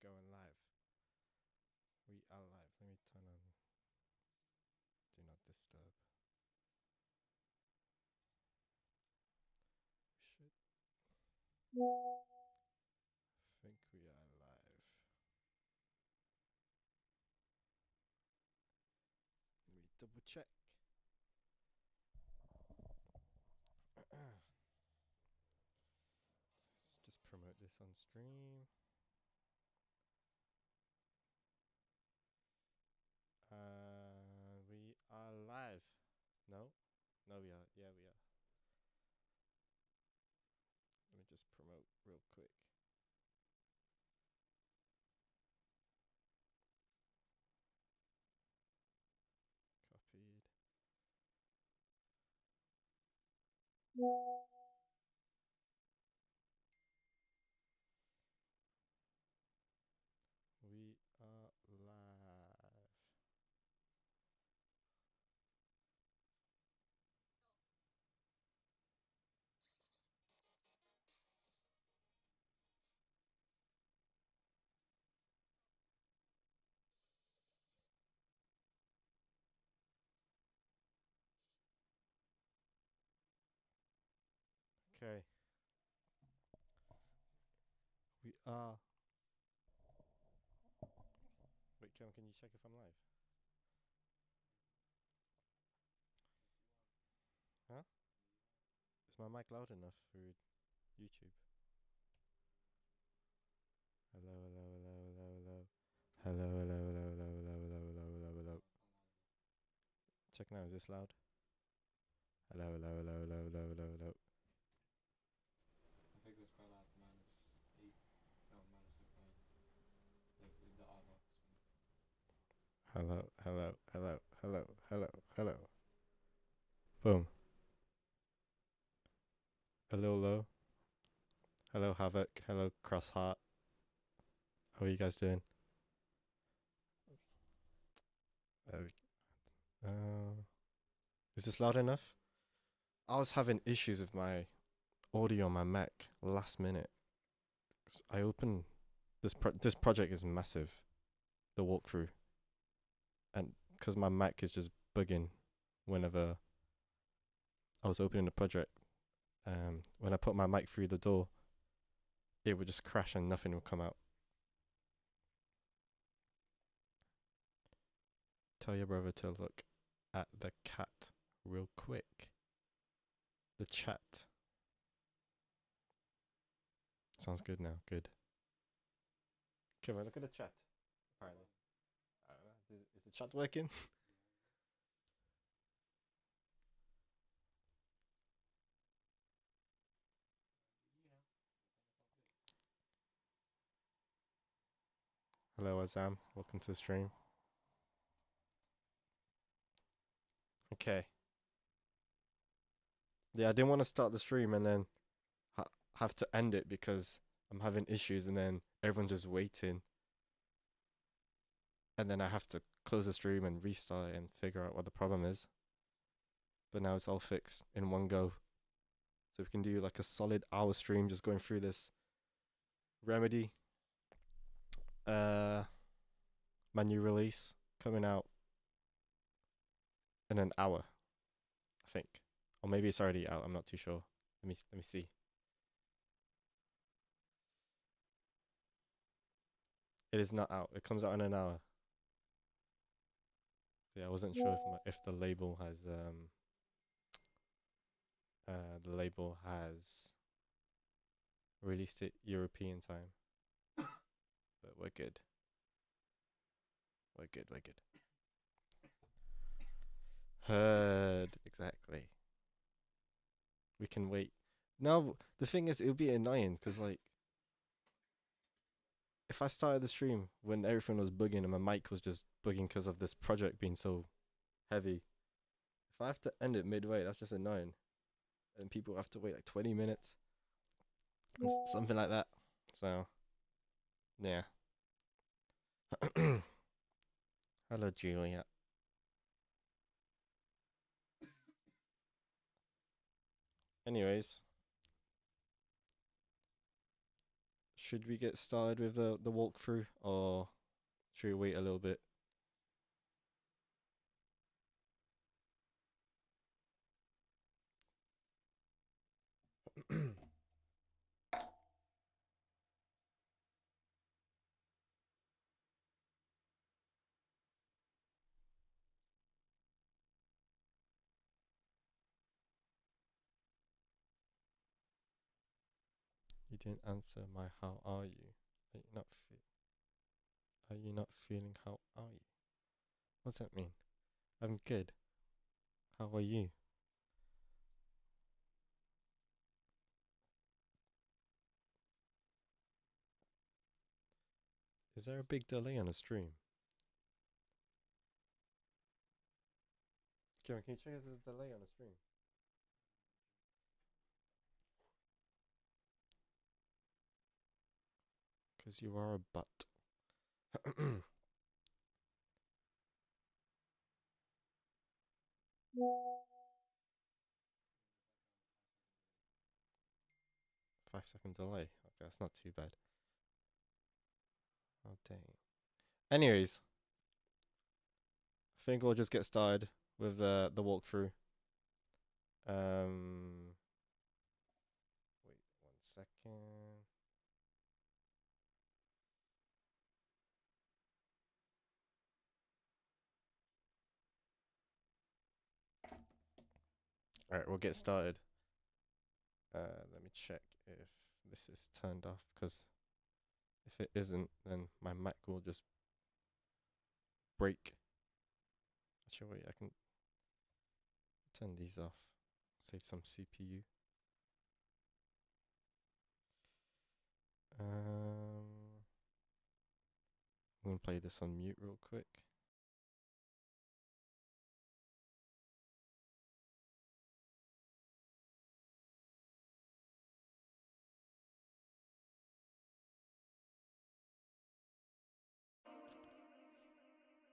going live. We are live. Let me turn on do not disturb. We should think we are live. Let me double check. Let's just promote this on stream. We are live. No? No, we are. Yeah, we are. Let me just promote real quick. Copied. We are live. Okay. We are. Wait, Cam, can you check if I'm live? Huh? Is my mic loud enough for YouTube? Hello, hello, hello, hello, hello. Hello, hello, hello, hello, hello, hello, hello, hello, hello. Check now, is this loud? Hello, hello, hello, hello, hello, hello, hello. I think it's better at -8. No, -7. Like with the Avox one. Hello, hello, hello, hello, hello, hello. Boom. A little low. Hello, Havoc. Hello, Crossheart. How are you guys doing? Uh, is this loud enough? I was having issues with my audio on my Mac last minute. 'Cause I opened this project is massive, the walkthrough, and because my Mac is just bugging whenever I was opening the project, when I put my mic through the door, it would just crash and nothing would come out. Tell your brother to look at the cat real quick. The chat. Sounds good now. Good. Come on, look at the chat. Apparently. I don't know. Is the chat working? Hello, Azam. Welcome to the stream. Okay. Yeah, I didn't want to start the stream and then have to end it because I'm having issues and then everyone's just waiting. And then I have to close the stream and restart it and figure out what the problem is. But now it's all fixed in one go. So we can do like a solid hour stream just going through this remedy. My new release coming out in an hour, I think. Or maybe it's already out, I'm not too sure. Let me see. It is not out. It comes out in an hour. Yeah, I wasn't sure if the label has released it European time. But we're good. We're good, we're good. Heard, exactly. We can wait. No, the thing is, it would be annoying because, like, if I started the stream when everything was bugging and my mic was just bugging because of this project being so heavy, if I have to end it midway, that's just annoying. And people have to wait like 20 minutes, something like that. So, yeah. Hello, Julia. Anyways, should we get started with the walkthrough, or should we wait a little bit? You didn't answer my how are you? Are you not are you not feeling how are you? What's that mean? I'm good. How are you? Is there a big delay on the stream? Kevin, can you check if there's a delay on the stream? Because you are a butt. 5 second delay. Okay, that's not too bad. Oh dang. Anyways, I think we'll just get started with the walkthrough. Wait 1 second. All right, we'll get started. Let me check if this is turned off, because if it isn't, then my Mac will just break. Actually, wait, I can turn these off, save some CPU. I'm gonna play this on mute real quick.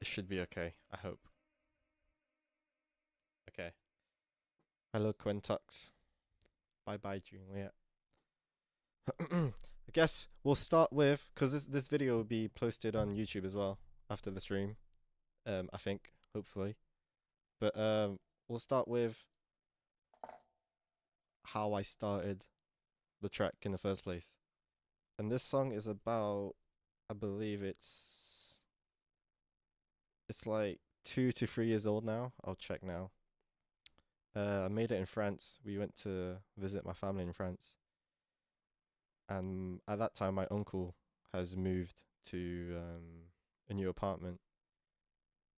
It should be okay, I hope. Okay. Hello, Quintux. Bye bye, Juliet. I guess we'll start with, because this video will be posted on YouTube as well after the stream. I think, hopefully. But we'll start with how I started the track in the first place. And this song is about, I believe it's like 2 to 3 years old now. I'll check now. I made it in France. We went to visit my family in France. And at that time, my uncle has moved to a new apartment.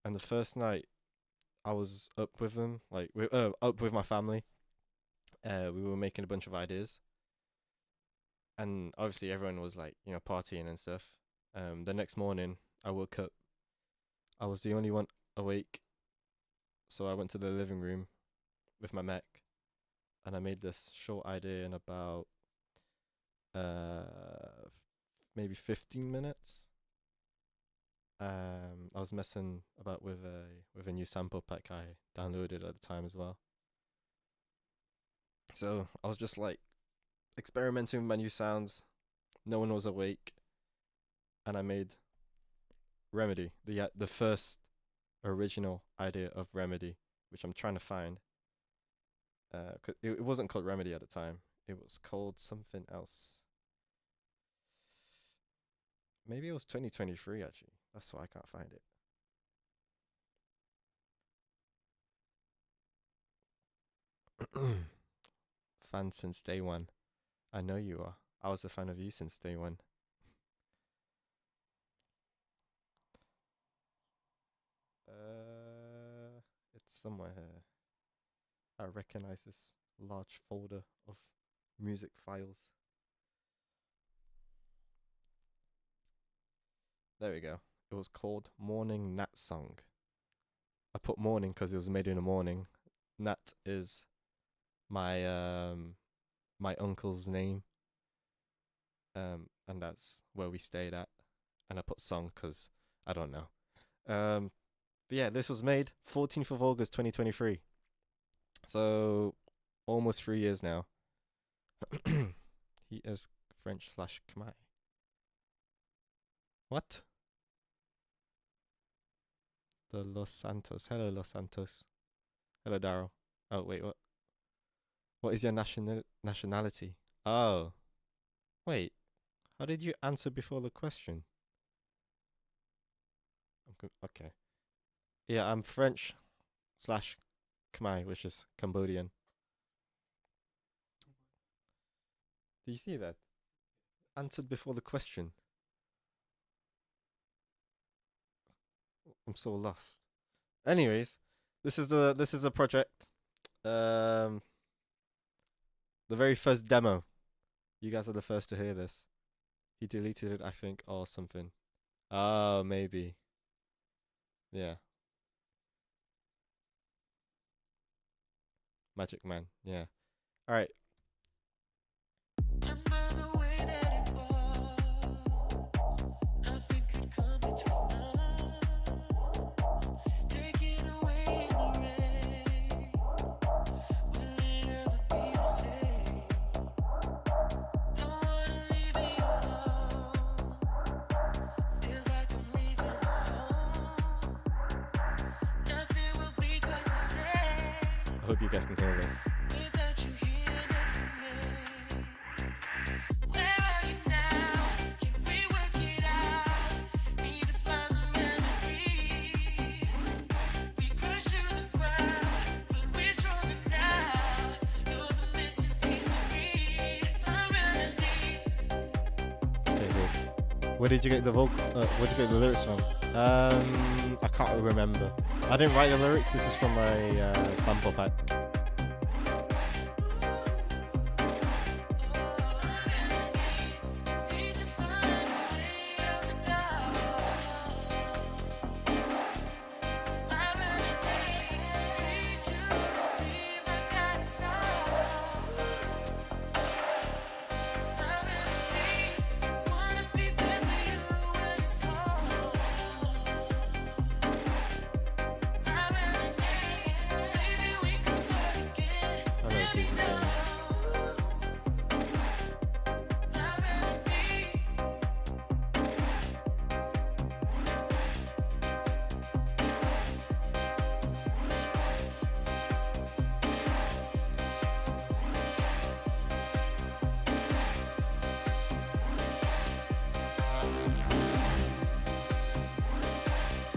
And the first night, I was up with them, like up with my family. We were making a bunch of ideas, and obviously everyone was like, partying and stuff. The next morning, I woke up. I was the only one awake, so I went to the living room with my Mac, and I made this short idea in about maybe 15 minutes. I was messing about with a new sample pack I downloaded at the time as well. So I was just like experimenting with my new sounds. No one was awake, and I made Remedy, the first original idea of Remedy, which I'm trying to find. It wasn't called Remedy at the time. It was called something else. Maybe it was 2023 actually. That's why I can't find it. Fan since day one. I know you are. I was a fan of you since day one. It's somewhere here. I recognize this large folder of music files. There we go. It was called Morning Nat Song. I put morning because it was made in the morning. Nat is my my uncle's name, and that's where we stayed at. And I put song because I don't know. But yeah, this was made 14th of August 2023. So almost 3 years now. He is French / Khmer. What? The Los Santos. Hello, Los Santos. Hello, Daryl. Oh, wait, what? What is your nationality? Oh. Wait. How did you answer before the question? Okay. Yeah, I'm French slash Khmer, which is Cambodian. Do you see that? Answered before the question. I'm so lost. Anyways, this is a project. The very first demo. You guys are the first to hear this. He deleted it, I think, or something. Oh, maybe. Yeah. Magic Man. Yeah. All right. I hope you guys can hear this. Where did you get the where did you get the lyrics from? I can't remember. I didn't write the lyrics. This is from my sample pack.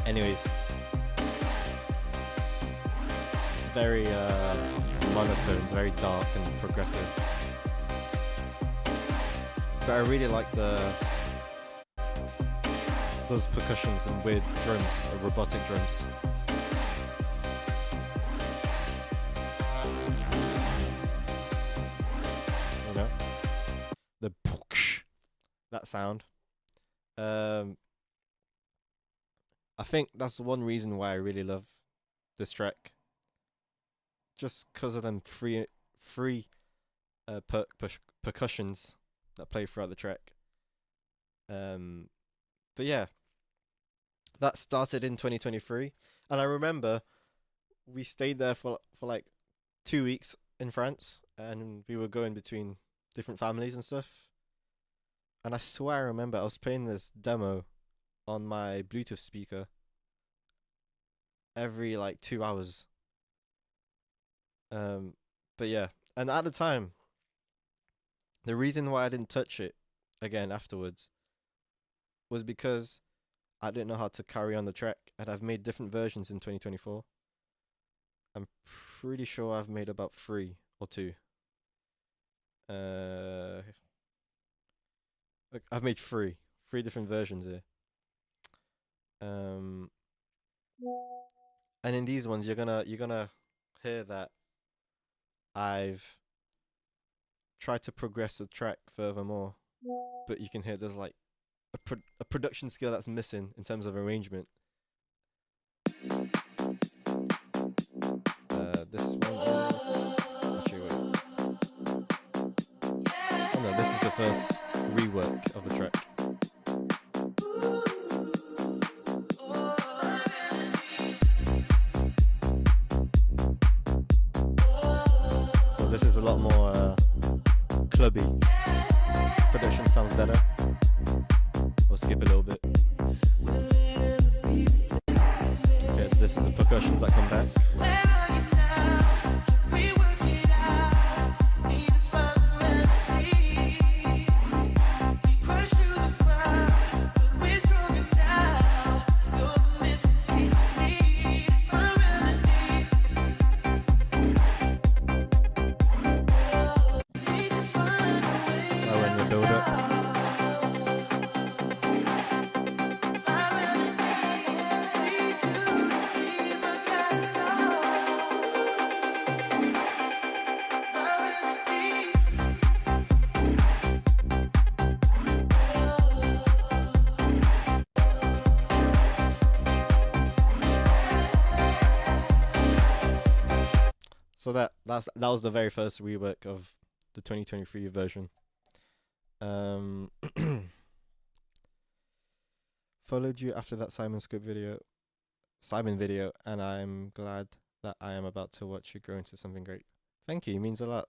Anyways, it's very monotone, it's very dark and progressive. But I really like those percussions and weird drums, robotic drums. You know, the that sound. I think that's one reason why I really love this track. Just because of them free percussions that play throughout the track. But yeah, that started in 2023, and I remember we stayed there for like 2 weeks in France, and we were going between different families and stuff. And I swear I remember I was playing this demo on my Bluetooth speaker every like 2 hours. But yeah, and at the time, the reason why I didn't touch it again afterwards was because I didn't know how to carry on the track, and I've made different versions in 2024. I'm pretty sure I've made about 3 or 2. I've made 3 different versions here. And in these ones, you're gonna hear that I've tried to progress the track furthermore, but you can hear there's like a production skill that's missing in terms of arrangement. This one is actually wait. Oh no, this is the first rework of the track. This is a lot more clubby. Production sounds better. We'll skip a little bit. the percussions that come back. When you build up. So that was the very first rework of the 2023 version. Followed you after that Simon video, and I'm glad that I am about to watch you grow into something great. Thank you, it means a lot.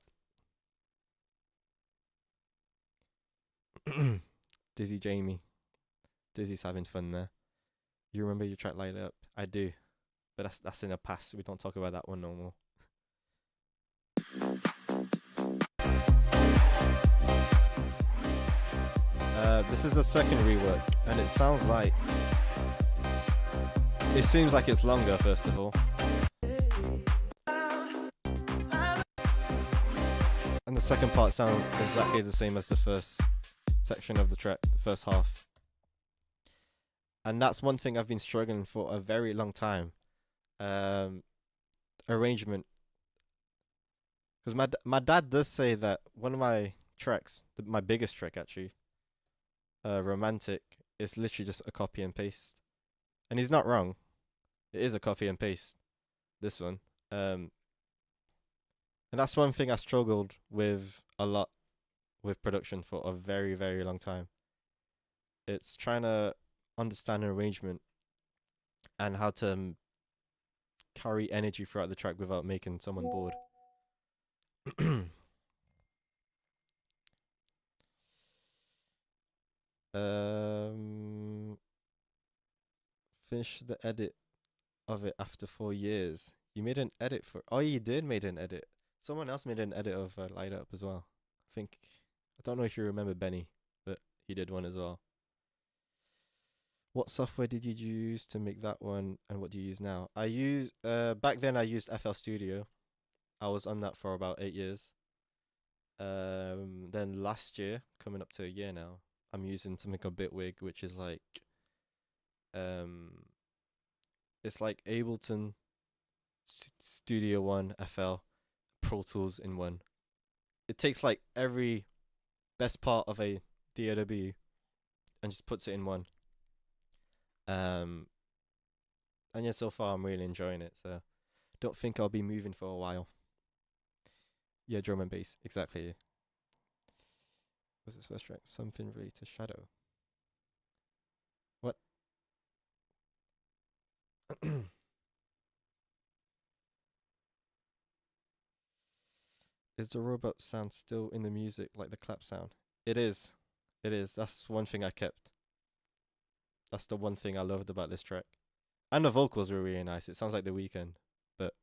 Dizzy Jamie. Dizzy's having fun there. You remember your track Light Up? I do. But that's in the past. We don't talk about that one no more. This is the second rework, and it seems like it's longer, first of all. And the second part sounds exactly the same as the first section of the track, the first half. And that's one thing I've been struggling for a very long time. Arrangement. Because my dad does say that one of my tracks, my biggest track actually, Romantic, is literally just a copy and paste. And he's not wrong. It is a copy and paste, this one. And that's one thing I struggled with a lot with production for a very, very long time. It's trying to understand an arrangement and how to carry energy throughout the track without making someone bored. Finish the edit of it after 4 years. You made an edit for... Oh, you did made an edit. Someone else made an edit of Light Up as well. I don't know if you remember Benny, but he did one as well. What software did you use to make that one, and what do you use now? Back then I used FL Studio. I was on that for about 8 years. Then last year, coming up to a year now, I'm using something called Bitwig, which is like, it's like Ableton, Studio One, FL, Pro Tools in one. It takes like every best part of a DAW and just puts it in one. And yeah, so far I'm really enjoying it. So don't think I'll be moving for a while. Yeah, drum and bass, exactly. What's this first track? Something related to Shadow. What? Is the robot sound still in the music, like the clap sound? It is. It is. That's one thing I kept. That's the one thing I loved about this track. And the vocals were really nice. It sounds like The Weeknd, but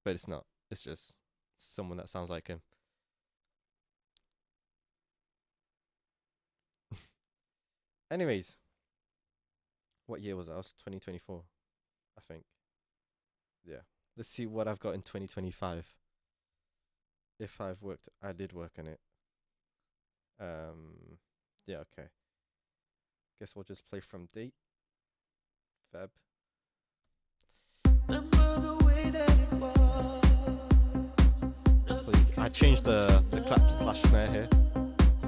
it's not. It's just someone that sounds like him. Anyways, what year was that? It was 2024, I think. Yeah. Let's see what I've got in 2025. If I did work on it. Yeah, okay. Guess we'll just play from date. Feb. I changed the clap / snare here.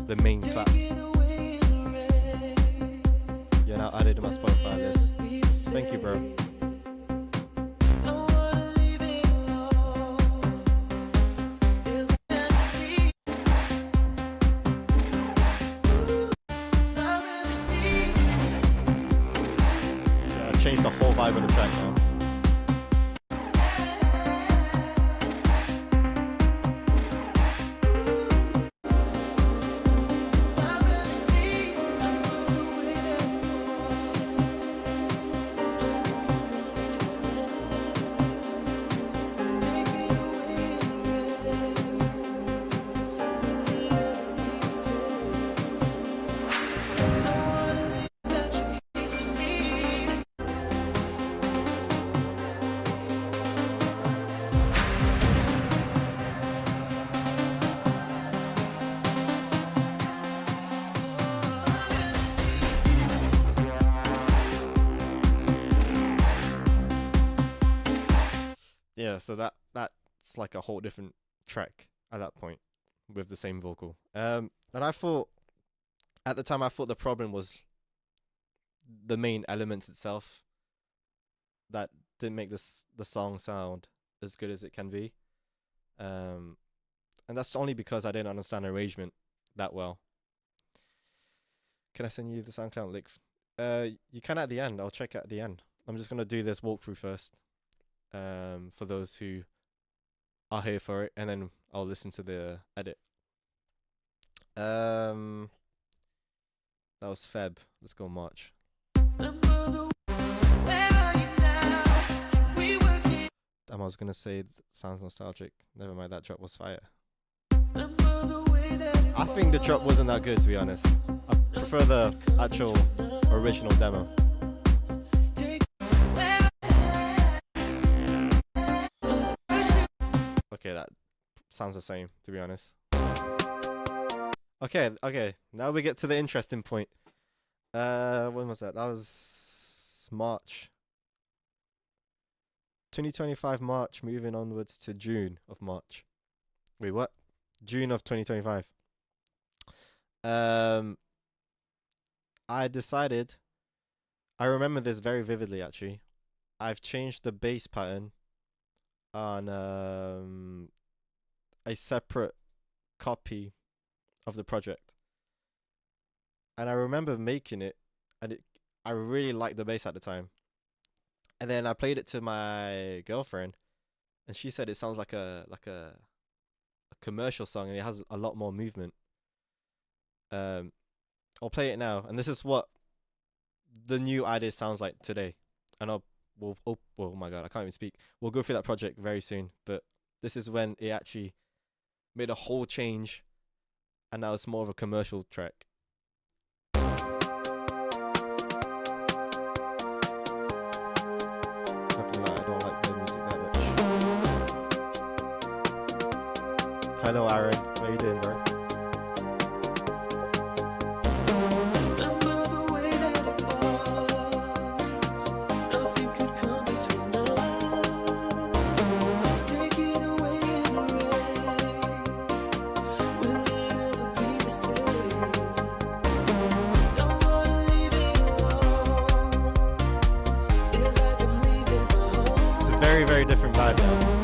The main clap. You're now added to my Spotify list. Thank you, bro. Yeah, I changed the whole vibe of the track now. Yeah, so that's like a whole different track at that point with the same vocal. And I thought at the time I thought the problem was the main elements itself that didn't make the song sound as good as it can be. Um, and that's only because I didn't understand arrangement that well. Can I send you the SoundCloud link? You can at the end. I'll check at the end. I'm just gonna do this walkthrough first. For those who are here for it, and then I'll listen to the edit. That was Feb. Let's go March. Damn, I was gonna say sounds nostalgic. Never mind, that drop was fire. I think the drop wasn't that good, to be honest. I prefer the actual original demo. Okay, that sounds the same, to be honest. Okay. Now we get to the interesting point. When was that? That was March. 2025 March, moving onwards to June of March. Wait, what? June of 2025. I decided, I remember this very vividly actually. I've changed the bass pattern on a separate copy of the project. And I remember making it, and I really liked the bass at the time. And then I played it to my girlfriend, and she said it sounds like a commercial song, and it has a lot more movement. I'll play it now, and this is what the new idea sounds like today. And oh my god, I can't even speak. We'll go through that project very soon, but this is when it actually made a whole change, and now it's more of a commercial track. Hello, Aaron. How you doing, bro? It's a very, very different vibe now.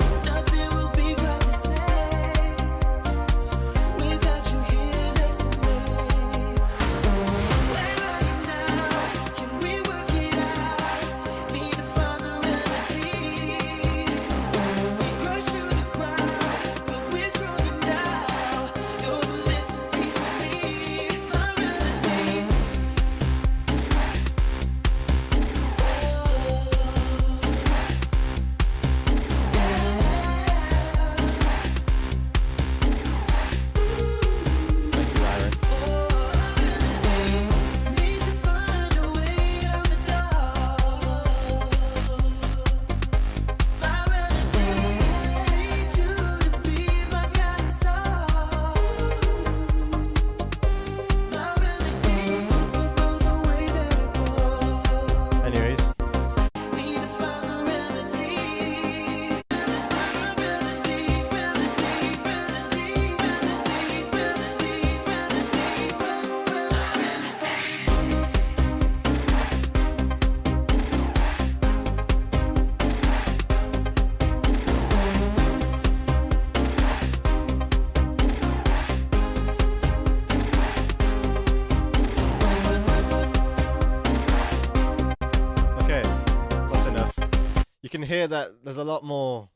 Can hear that there's a lot more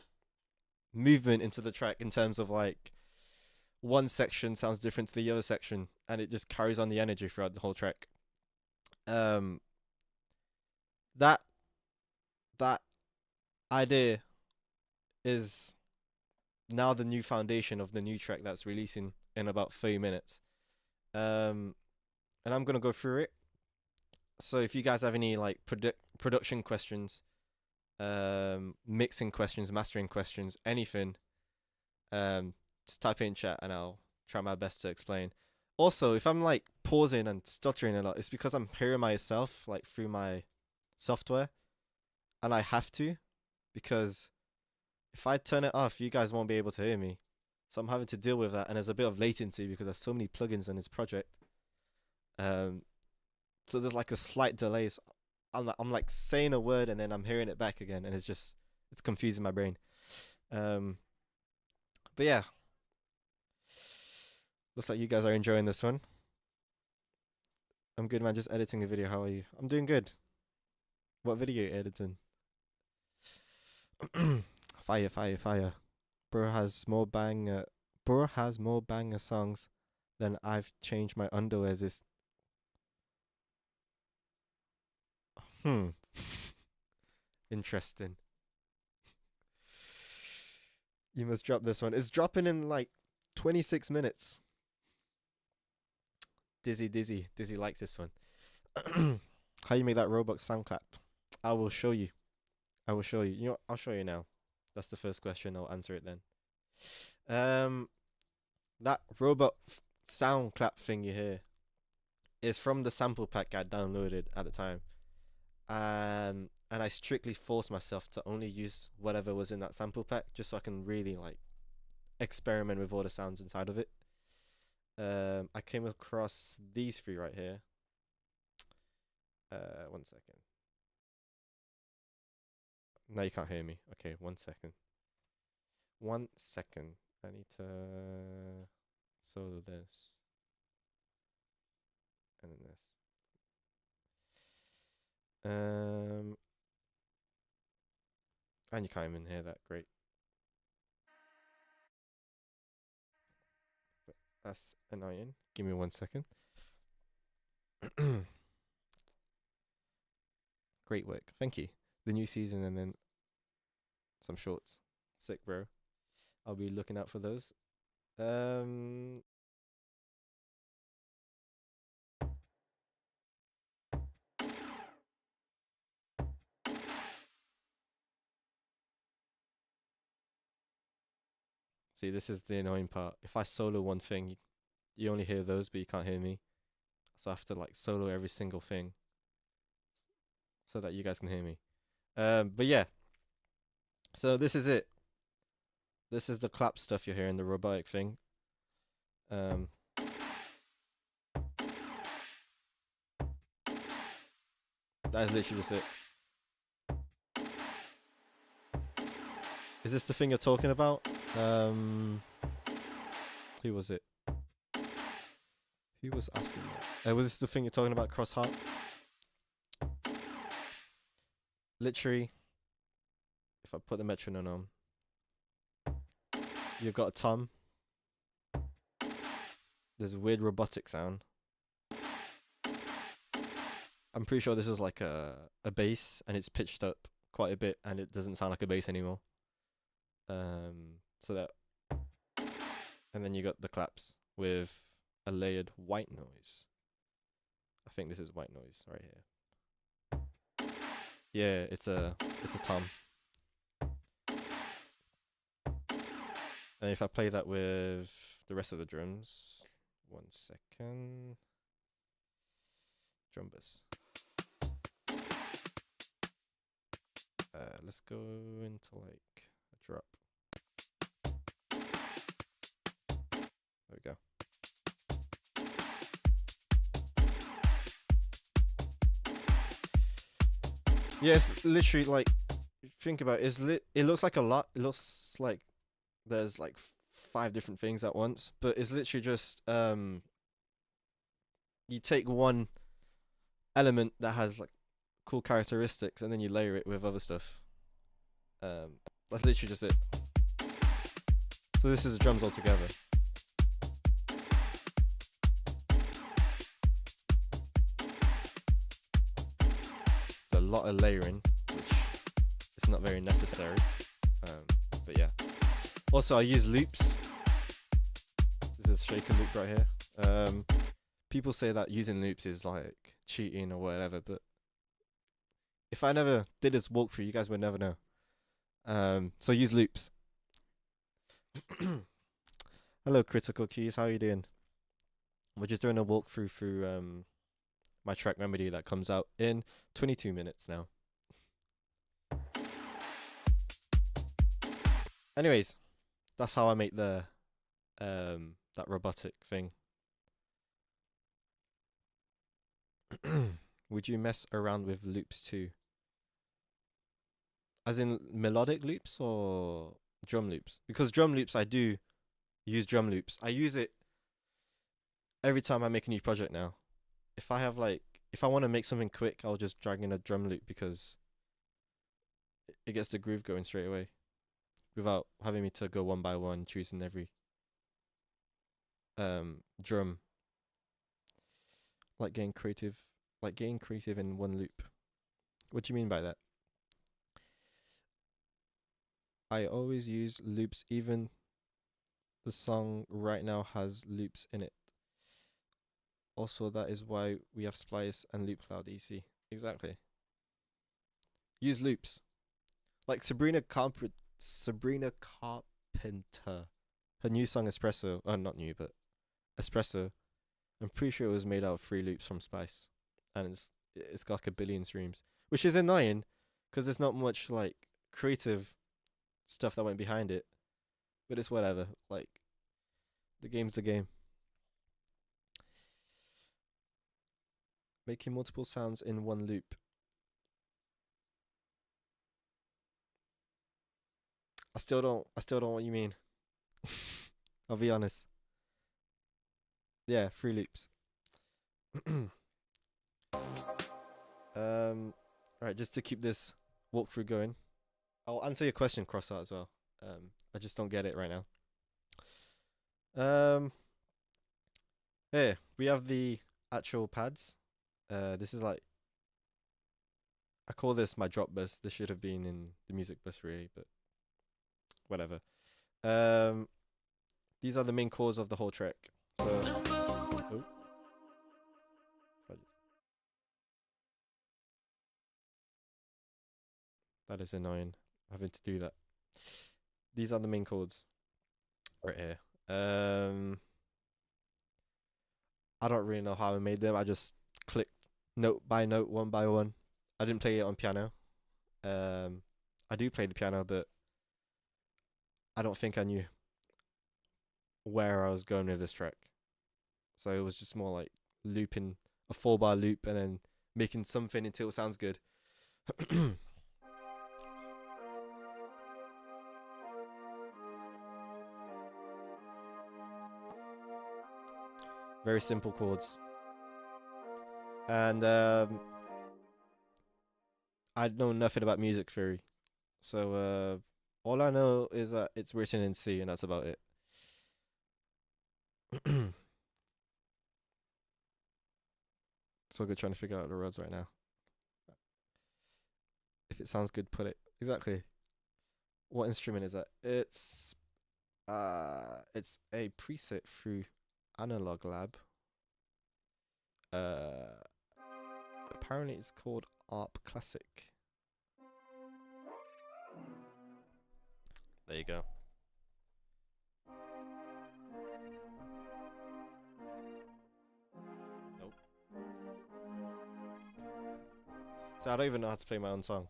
movement into the track in terms of like one section sounds different to the other section, and it just carries on the energy throughout the whole track. That idea is now the new foundation of the new track that's releasing in about 30 minutes. And I'm gonna go through it. So if you guys have any like production questions, mixing questions, mastering questions, anything, just type it in chat and I'll try my best to explain. Also, if I'm like pausing and stuttering a lot, it's because I'm hearing myself like through my software, and I have to, because if I turn it off, you guys won't be able to hear me. So I'm having to deal with that, and there's a bit of latency because there's so many plugins in this project. Um, so there's like a slight delay. So I'm like saying a word and then I'm hearing it back again, and it's confusing my brain. Um, but yeah, looks like you guys are enjoying this one. I'm good, man. Just editing a video. How are you? I'm doing good. What video are you editing? Fire, fire, fire. Bro has more banger songs than I've changed my underwears this. Interesting. You must drop this one. It's dropping in like 26 minutes. Dizzy likes this one. How you make that Roblox sound clap? I will show you. You know what? I'll show you now. That's the first question. I'll answer it then. That robot sound clap thing you hear is from the sample pack I downloaded at the time, and I strictly forced myself to only use whatever was in that sample pack just so I can really like experiment with all the sounds inside of it. I came across these three right here. 1 second. Now you can't hear me. Okay, 1 second. 1 second. I need to solo this. And then this. And you can't even hear that. Great. But that's annoying. Give me 1 second. Great work. Thank you. The new season and then some shorts. Sick, bro. I'll be looking out for those. See, this is the annoying part. If I solo one thing, you only hear those, but you can't hear me. So I have to like solo every single thing so that you guys can hear me. But yeah. So this is it. This is the clap stuff you're hearing, the robotic thing. That is literally just it. Is this the thing you're talking about? Who was it? Who was asking that? Was this the thing you're talking about, Crossheart? Literally, if I put the metronome on, you've got a tom. There's a weird robotic sound. I'm pretty sure this is like a bass, and it's pitched up quite a bit, and it doesn't sound like a bass anymore. So that, and then you got the claps with a layered white noise. I think this is white noise right here. Yeah, it's a tom. And if I play that with the rest of the drums, 1 second. Drum bass. Let's go into like a drop. There we go. Yes, literally like think about it, it looks like a lot. It looks like there's like 5 different things at once, but it's literally just you take one element that has like cool characteristics and then you layer it with other stuff. That's literally just it. So this is the drums all together. A lot of layering, which is not very necessary, but yeah. Also, I use loops. This is shaker loop right here. People say that using loops is like cheating or whatever, but if I never did this walkthrough, you guys would never know. So use loops. Hello, Critical Keys. How are you doing? We're just doing a walkthrough through my track Remedy that comes out in 22 minutes now. Anyways, that's how I make the that robotic thing. Would you mess around with loops too? As in melodic loops or drum loops? Because drum loops, I do use drum loops. I use it every time I make a new project now. If I have like, if I want to make something quick, I'll just drag in a drum loop because it gets the groove going straight away without having me to go one by one, choosing every drum. Like getting creative, in one loop. What do you mean by that? I always use loops, even the song right now has loops in it. Also, that is why we have Splice and Loop Cloud EC. Exactly. Use loops. Like Sabrina Carpenter. Her new song Espresso. Not new, but Espresso. I'm pretty sure it was made out of 3 loops from Spice, and it's got like 1 billion streams, which is annoying, because there's not much like creative stuff that went behind it. But it's whatever. Like, the game's the game. Making multiple sounds in one loop. I still don't know what you mean. I'll be honest. Yeah, 3 loops. Alright, just to keep this walkthrough going. I'll answer your question, Crossart, as well. I just don't get it right now. Here, we have the actual pads. This is like, I call this my drop bus. This should have been in the music bus really, but whatever. These are the main chords of the whole track. So, oh. That is annoying, having to do that. These are the main chords right here. I don't really know how I made them. I just clicked note by note, one by one. I didn't play it on piano. I do play the piano, but I don't think I knew where I was going with this track. So it was just more like looping a 4-bar loop and then making something until it sounds good. Very simple chords. And I know nothing about music theory. So all I know is that it's written in C, and that's about it. So good trying to figure out the roads right now. If it sounds good, put it. Exactly. What instrument is that? It's a preset through Analog Lab. Apparently it's called ARP Classic. There you go. Nope. So I don't even know how to play my own song.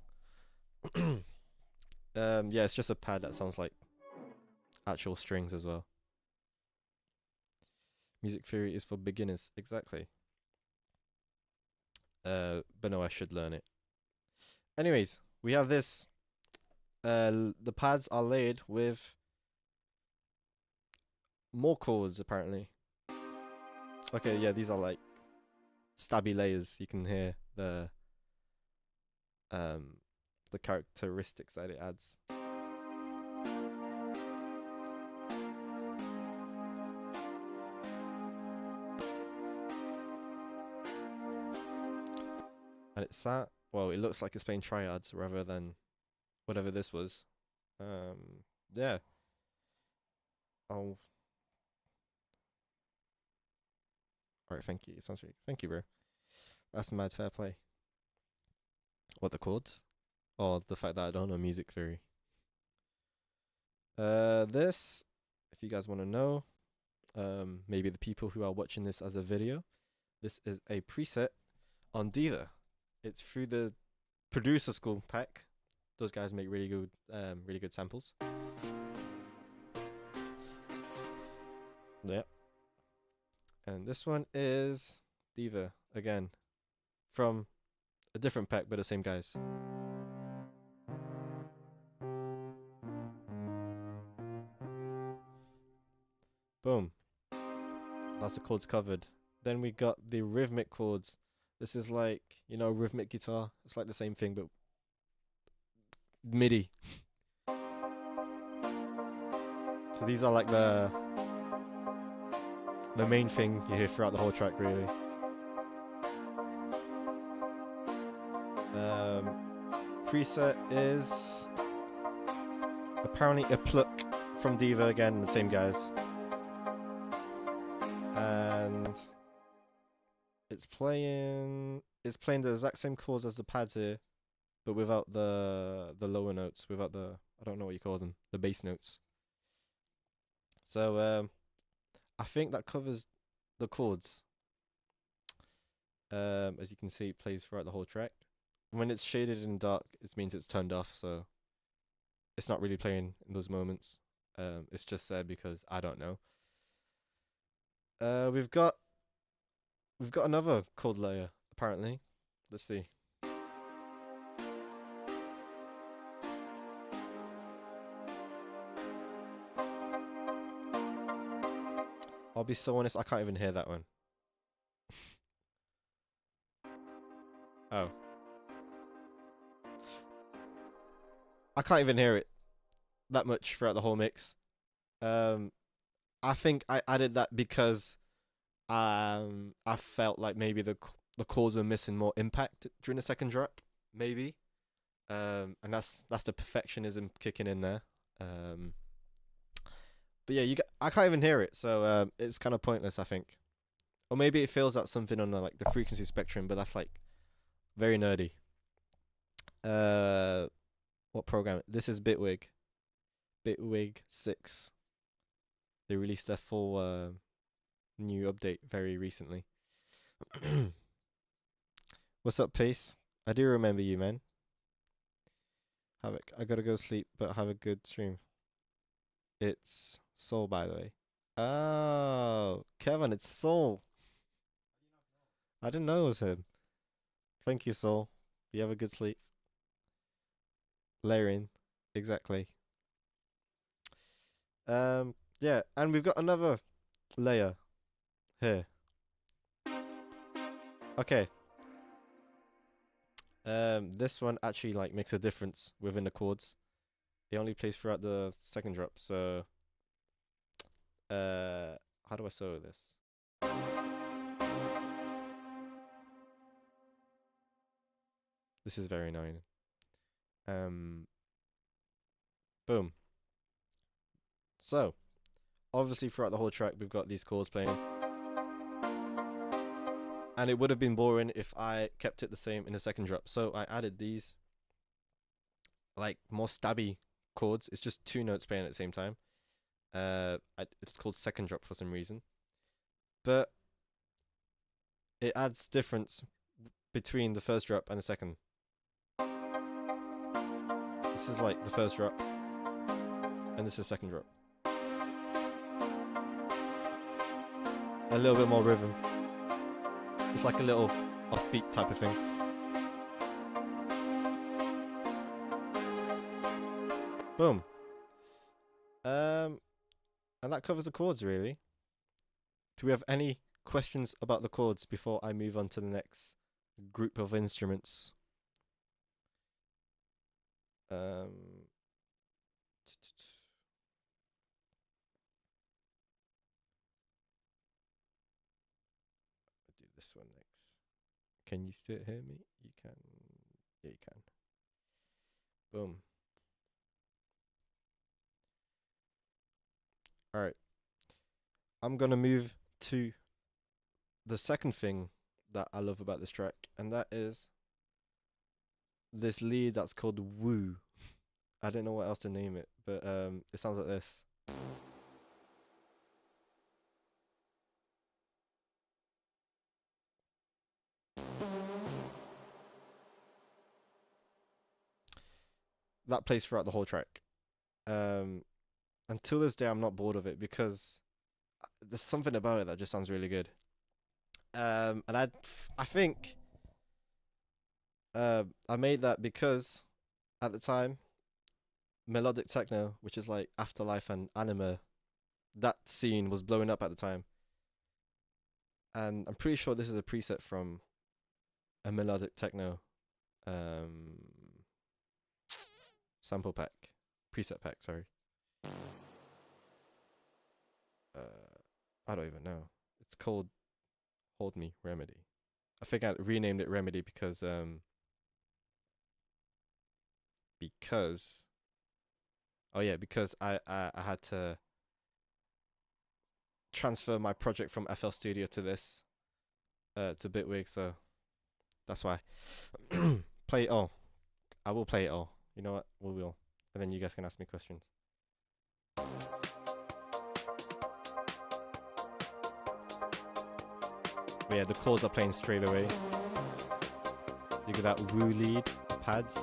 Yeah, it's just a pad that sounds like actual strings as well. Music theory is for beginners, exactly. But no, I should learn it. Anyways, we have this. The pads are laid with more chords, apparently. Okay, yeah, these are like stabby layers. You can hear the characteristics that it adds. And it's well, it looks like it's playing triads rather than whatever this was. Yeah. Oh. Alright, thank you. It sounds really. Thank you, bro. That's mad fair play. What, the chords? Or the fact that I don't know music theory? This, if you guys want to know, maybe the people who are watching this as a video, this is a preset on Diva. It's through the producer school pack. Those guys make really good samples. And this one is Diva again, from a different pack, but the same guys. Boom. That's the chords covered. Then we got the rhythmic chords. This is like, you know, rhythmic guitar. It's like the same thing, but MIDI. So these are like the main thing you hear throughout the whole track, really. Preset is apparently a pluck from Diva again, the same guys. And it's playing the exact same chords as the pads here, but without the lower notes, without the, I don't know what you call them, the bass notes. So I think that covers the chords. As you can see, it plays throughout the whole track. When it's shaded in dark, it means it's turned off, so it's not really playing in those moments. It's just there because I don't know. We've got another chord layer apparently. Let's see. I'll be so honest, I can't even hear that one. Oh. I can't even hear it that much throughout the whole mix. I think I added that because I felt like maybe the chords were missing more impact during the second drop, maybe. And that's the perfectionism kicking in there. But yeah, I can't even hear it, so it's kind of pointless, I think. Or maybe it feels like something on the like the frequency spectrum, but that's like very nerdy. What program? This is Bitwig. Bitwig 6. They released their full new update very recently. What's up, Pace? I do remember you, man. Havoc, I gotta go sleep, but have a good stream. It's Soul, by the way. Oh, Kevin, it's Soul. I didn't know it was him. Thank you, Soul. You have a good sleep. Layering, exactly. Yeah, and we've got another layer here. Okay. This one actually like makes a difference within the chords. It only plays throughout the second drop, so how do I solo this? This is very annoying. Boom. So, obviously throughout the whole track we've got these chords playing. And it would have been boring if I kept it the same in the second drop. So I added these like more stabby chords. It's just two notes playing at the same time. It's called second drop for some reason. But it adds difference between the first drop and the second. This is like the first drop, and this is second drop. A little bit more rhythm. It's like a little offbeat type of thing. Boom. And that covers the chords, really. Do we have any questions about the chords before I move on to the next group of instruments? I'll do this one next. Can you still hear me? You can. Yeah, you can. Boom. All right. I'm gonna move to the second thing that I love about this track, and that is this lead that's called Woo. I don't know what else to name it, but it sounds like this. That plays throughout the whole track. Until this day, I'm not bored of it because there's something about it that just sounds really good. And I think I made that because at the time melodic techno, which is like Afterlife and Anima, that scene was blowing up at the time, and I'm pretty sure this is a preset from a melodic techno um sample pack, preset pack. Sorry. I don't even know. It's called Hold Me Remedy. I think I renamed it Remedy because oh yeah, because I had to transfer my project from FL Studio to this to Bitwig, so that's why. Play it all. I will play it all. You know what? We will. And then you guys can ask me questions. But yeah, the chords are playing straight away. You get that woo lead, pads.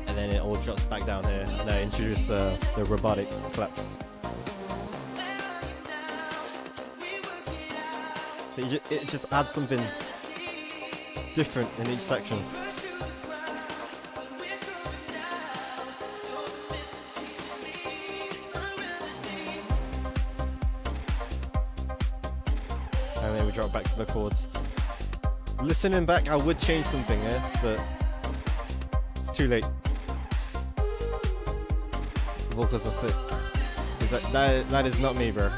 And then it all drops back down here, and I introduce the robotic claps. So it just adds something different in each section. And then we drop back to the chords. Listening back, I would change something here, but it's too late. The vocals are sick. That is not me, bro.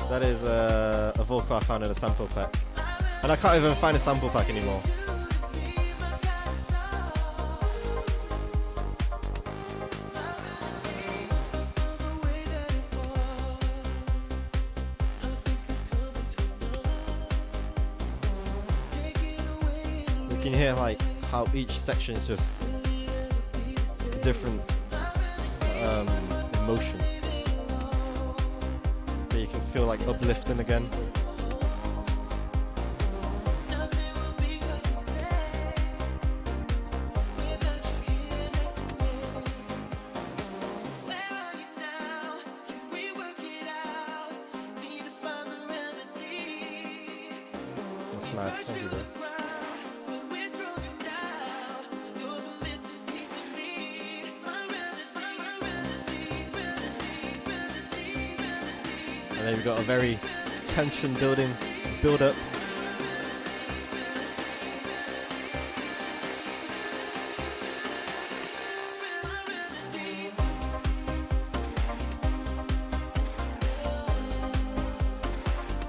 That is a vocal I found in a sample pack. And I can't even find a sample pack anymore. You can hear like how each section is just different emotion. But you can feel like uplifting again. That's nice. Thank you, bro. And then we've got a very tension building build up.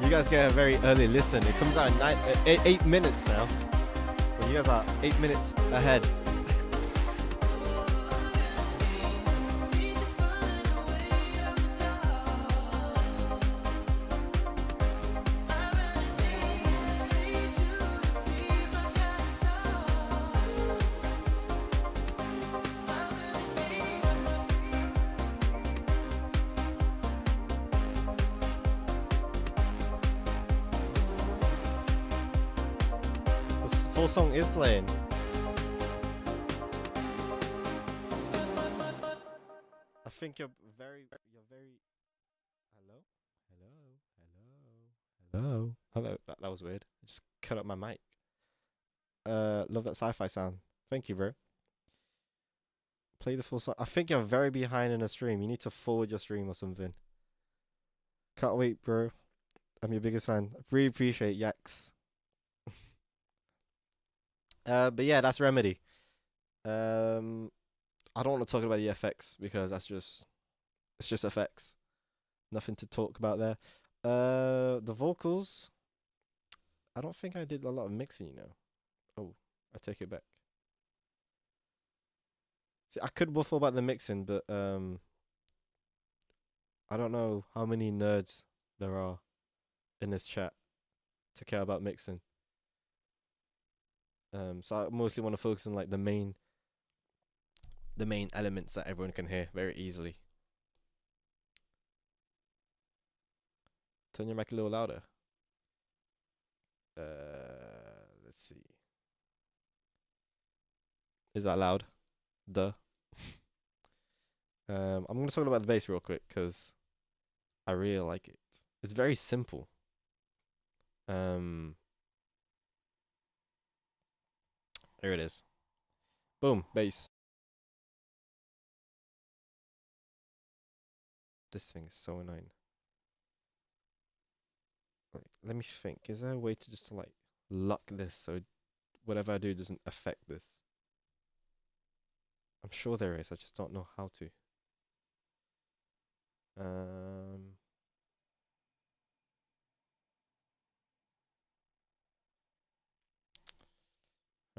You guys get a very early listen. It comes out at 8 minutes now. Well, you guys are 8 minutes ahead. Full song is playing. I think you're very. Hello, hello. Oh, that was weird. I just cut up my mic. Love that sci-fi sound. Thank you, bro. Play the full song. I think you're very behind in the stream. You need to forward your stream or something. Can't wait, bro. I'm your biggest fan. Really appreciate Yaks. But yeah, that's Remedy. I don't want to talk about the FX because it's just FX. Nothing to talk about there. The vocals. I don't think I did a lot of mixing, you know. Oh, I take it back. See, I could waffle about the mixing, but I don't know how many nerds there are in this chat to care about mixing. So I mostly want to focus on like the main elements that everyone can hear very easily. Turn your mic a little louder. Let's see. Is that loud? Duh. I'm gonna talk about the bass real quick because I really like it. It's very simple. Here it is. Boom, bass. This thing is so annoying. Wait, let me think. Is there a way to just like lock this so whatever I do doesn't affect this? I'm sure there is. I just don't know how to.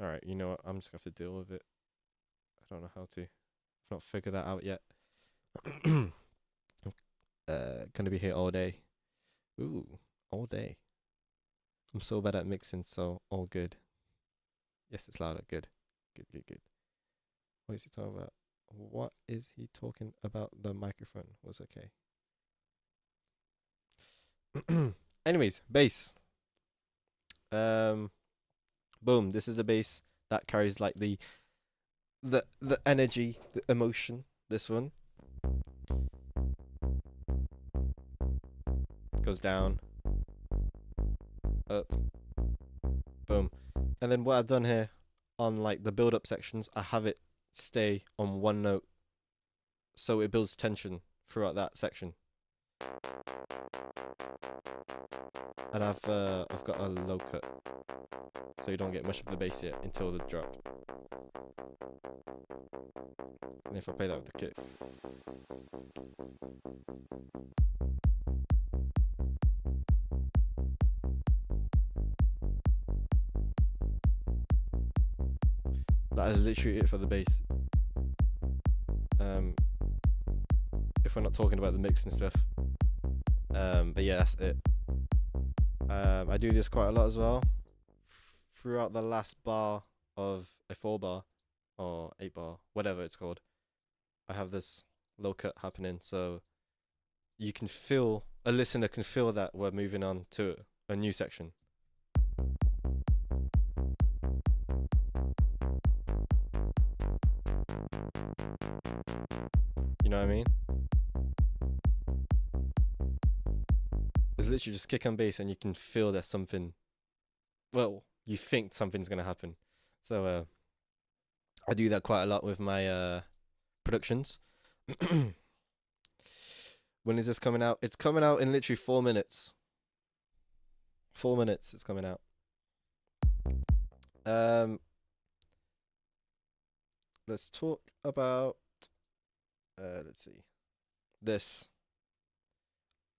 All right, you know what? I'm just gonna have to deal with it. I don't know how to. I've not figured that out yet. Gonna be here all day. Ooh, all day. I'm so bad at mixing, so all good. Yes, it's louder. Good. Good. What is he talking about? What is he talking about? The microphone was okay. Anyways, bass. Boom. This is the bass that carries like the energy, the emotion. This one goes down, up, boom. And then what I've done here on like the build up sections, I have it stay on one note, so it builds tension throughout that section. And I've got a low cut, so you don't get much of the bass yet until the drop. And if I play that with the kick, that is literally it for the bass. If we're not talking about the mix and stuff, but yeah, that's it. I do this quite a lot as well. Throughout the last bar of a 4-bar or 8-bar, whatever it's called, I have this low cut happening, so you can feel, a listener can feel that we're moving on to a new section. You know what I mean? It's literally just kick and bass, and you can feel there's something. Well, you think something's gonna happen. So I do that quite a lot with my productions. When is this coming out? It's coming out in literally 4 minutes. 4 minutes. It's coming out. Let's talk about. Let's see. This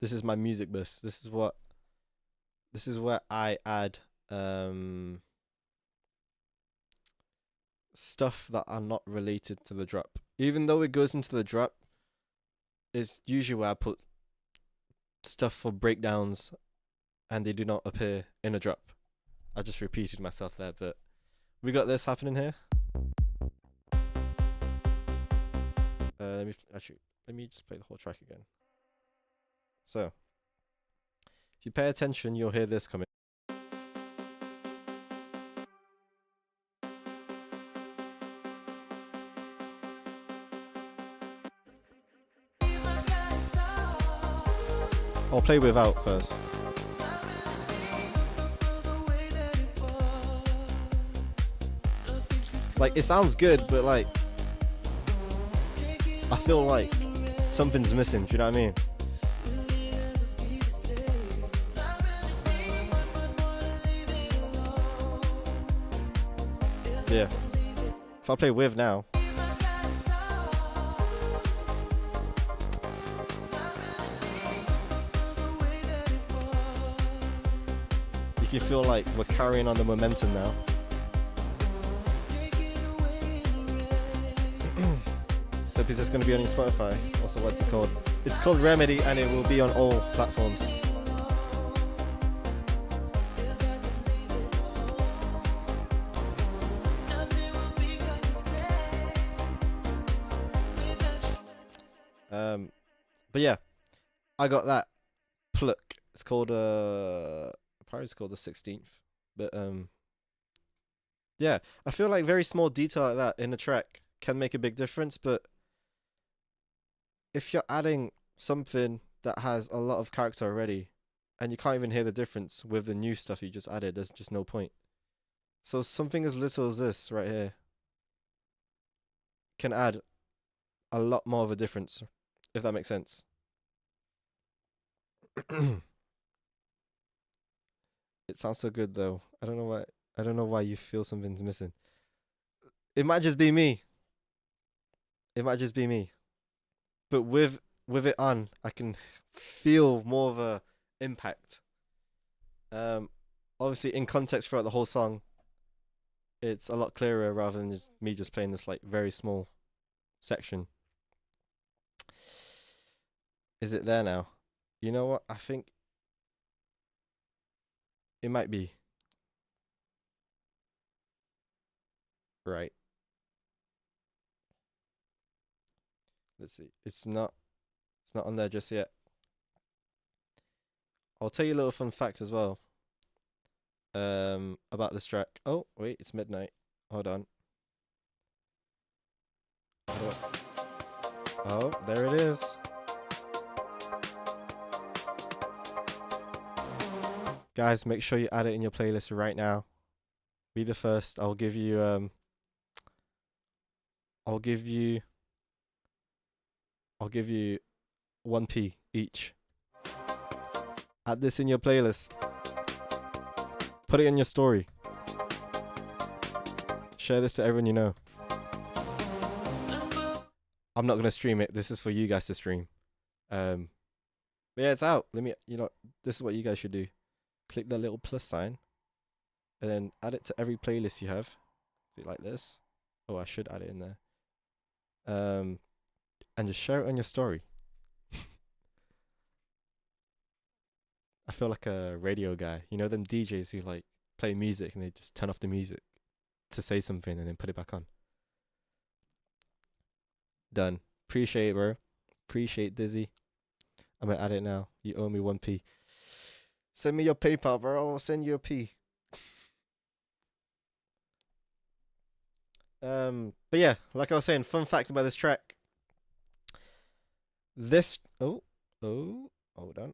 is my music bus. This is where I add stuff that are not related to the drop. Even though it goes into the drop, it's usually where I put stuff for breakdowns and they do not appear in a drop. I just repeated myself there, but we got this happening here. Let me just play the whole track again. So, if you pay attention, you'll hear this coming. I'll play without first. Like, it sounds good, but like, I feel like something's missing, do you know what I mean? Yeah. If I play with now. You can feel like we're carrying on the momentum now. Hope is this going to be on Spotify? Also, what's it called? It's called Remedy and it will be on all platforms. Um, but yeah, I got that pluck. It's called apparently it's called the 16th. But yeah, I feel like very small detail like that in the track can make a big difference. But if you're adding something that has a lot of character already, and you can't even hear the difference with the new stuff you just added, there's just no point. So something as little as this right here can add a lot more of a difference, if that makes sense. It sounds so good though. I don't know why. I don't know why you feel something's missing. It might just be me. It might just be me. But with it on, I can feel more of a impact. Um, Obviously in context throughout the whole song, it's a lot clearer rather than just me just playing this like very small section. Is it there now? You know what? I think it might be. Right. Let's see. It's not on there just yet. I'll tell you a little fun fact as well. About this track. Oh, wait, it's midnight. Hold on. Oh, there it is. Guys, make sure you add it in your playlist right now. Be the first. I'll give you I'll give you 1p each. Add this in your playlist. Put it in your story. Share this to everyone you know. I'm not gonna stream it. This is for you guys to stream. But yeah, it's out. This is what you guys should do. Click that little plus sign, and then add it to every playlist you have. Do it like this. Oh, I should add it in there. And just share it on your story. I feel like a radio guy. You know them DJs who like play music and they just turn off the music to say something and then put it back on. Done. Appreciate it, bro. Appreciate Dizzy. I'm gonna add it now. You owe me 1p. Send me your PayPal, bro. I'll send you a P. But yeah, like I was saying, fun fact about this track. This hold on.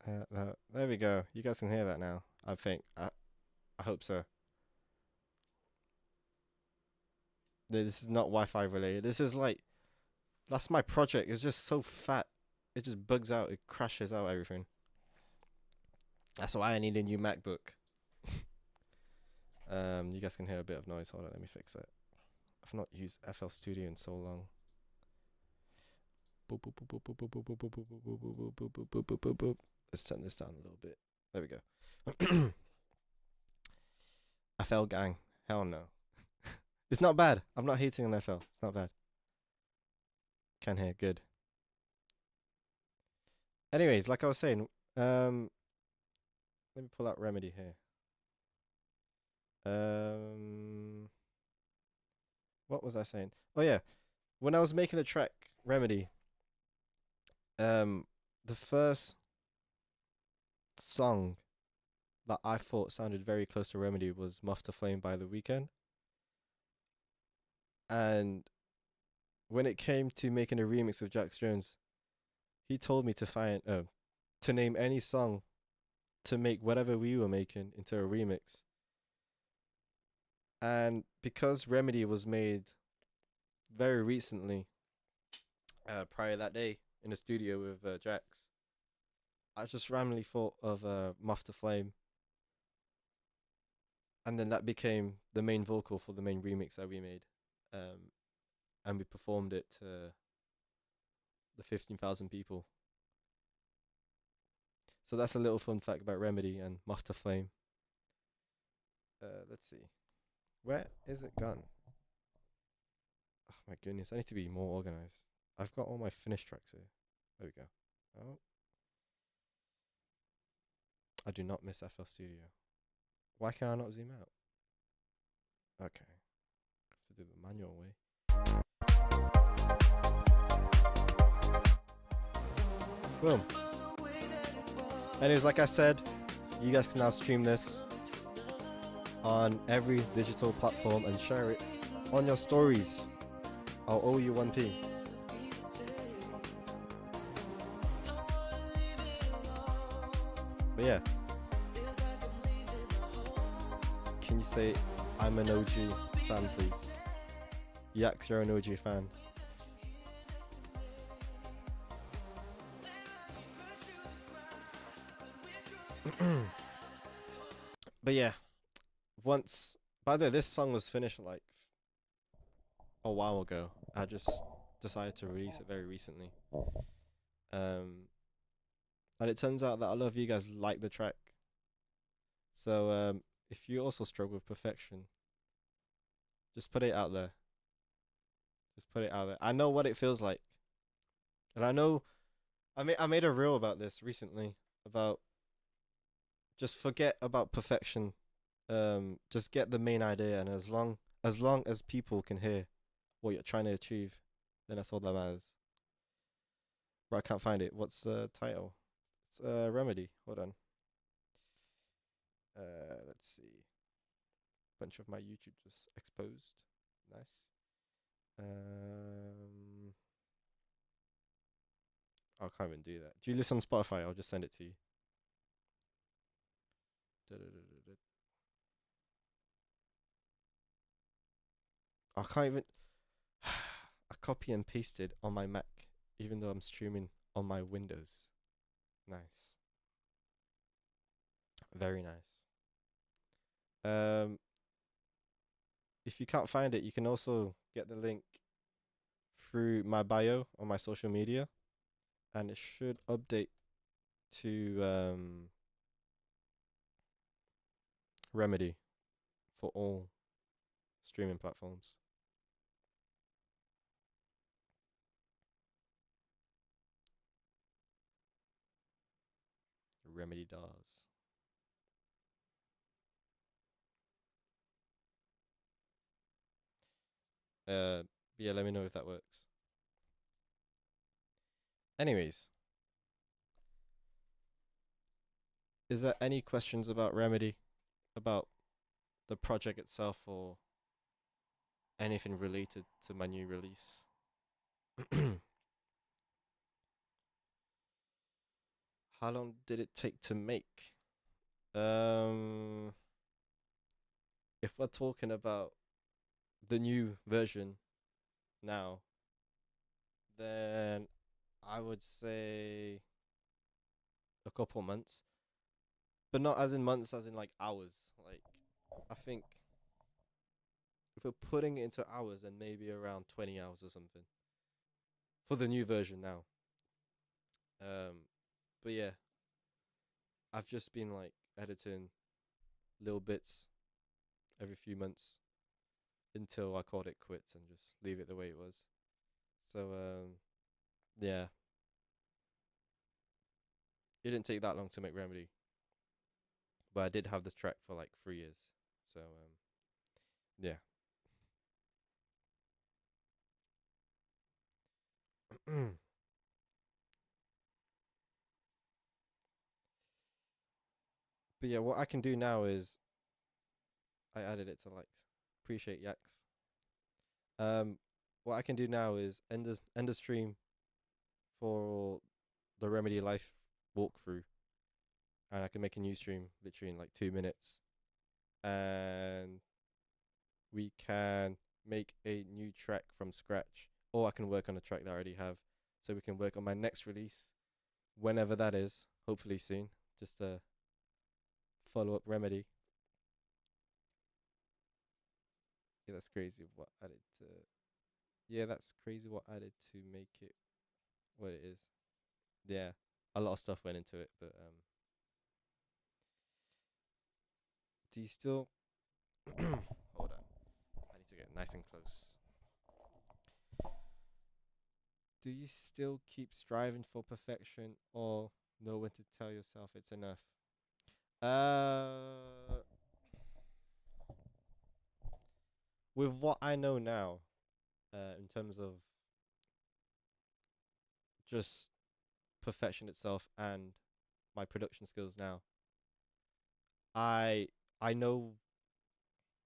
There we go. You guys can hear that now. I think. I hope so. This is not Wi-Fi related. This is like that's my project. It's just so fat. It just bugs out. It crashes out everything. That's why I need a new MacBook. You guys can hear a bit of noise. Hold on, let me fix it. I've not used FL Studio in so long. Boop, boop, boop, boop, boop, boop, boop, boop, boop, boop, boop, boop, boop, boop, boop, boop, boop, boop. Let's turn this down a little bit. There we go. FL gang. Hell no. It's not bad. I'm not hating on FL. It's not bad. Can hear good. Anyways, like I was saying, let me pull out Remedy here. What was I saying? Oh yeah, when I was making the track Remedy, the first song that I thought sounded very close to Remedy was "Muff to Flame" by The Weeknd. And when it came to making a remix of Jax Jones, he told me to name any song to make whatever we were making into a remix. And because Remedy was made very recently, prior that day in the studio with Jax, I just randomly thought of Muff to Flame. And then that became the main vocal for the main remix that we made. And we performed it to the 15,000 people. So that's a little fun fact about Remedy and Muff to Flame. Let's see. Where is it gone? Oh my goodness, I need to be more organized. I've got all my finished tracks here. There we go. Oh. I do not miss FL Studio. Why can I not zoom out? Okay. Have to do the manual way. Boom. Anyways, like I said, you guys can now stream this on every digital platform and share it on your stories. I'll owe you 1p. But yeah. Can you say I'm an OG fan, please? Yax, you're an OG fan. But yeah, by the way, this song was finished like a while ago. I just decided to release it very recently. And it turns out that a lot of you guys like the track. So if you also struggle with perfection, just put it out there. Just put it out there. I know what it feels like. And I know I made a reel about this recently about just forget about perfection. Just get the main idea, and as long as people can hear what you're trying to achieve, then that's all that matters. But I can't find it. What's the title? It's Remedy. Hold on. Let's see. Bunch of my YouTube just exposed. Nice. I can't even do that. Do you listen on Spotify? I'll just send it to you. I can't even. I copy and pasted on my Mac, even though I'm streaming on my Windows. Nice. Very nice. If you can't find it, you can also get the link through my bio on my social media, and it should update to Remedy for all streaming platforms. Remedy does. Yeah, let me know if that works. Anyways, is there any questions about Remedy, about the project itself, or anything related to my new release? How long did it take to make? Um, if we're talking about the new version now, then I would say a couple months, but not as in months, as in like hours. Like, I think if we're putting it into hours, then maybe around 20 hours or something for the new version now. Um, but yeah, I've just been like editing little bits every few months until I called it quits and just leave it the way it was. So yeah, it didn't take that long to make Remedy, but I did have this track for like 3 years. So yeah. But yeah, what I can do now is I added it to like appreciate Yaks. Um, what I can do now is end the stream for the Remedy Life walkthrough, and I can make a new stream literally in like 2 minutes, and we can make a new track from scratch, or I can work on a track that I already have, so we can work on my next release whenever that is, hopefully soon. Just a follow up Remedy. Yeah, that's crazy. What added to? Yeah, that's crazy. What added to make it what it is? Yeah, a lot of stuff went into it, but do you still? Hold on, I need to get nice and close. Do you still keep striving for perfection, or know when to tell yourself it's enough? Uh, with what I know now, in terms of just perfection itself and my production skills now, I I know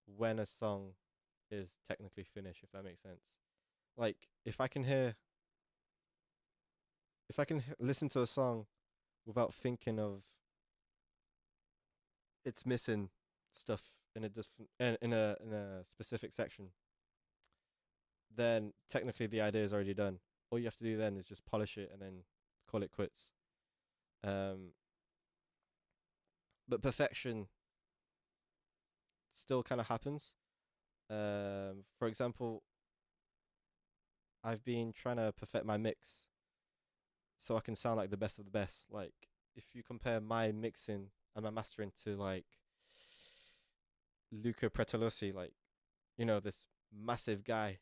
when a song is technically finished, if that makes sense. Like if I can listen to a song without thinking of it's missing stuff in a different in a specific section, then technically the idea is already done. All you have to do then is just polish it and then call it quits. Um, but perfection still kind of happens. For example, I've been trying to perfect my mix so I can sound like the best of the best. Like if you compare my mixing and my mastering to like Luca Pretolosi, like this massive guy,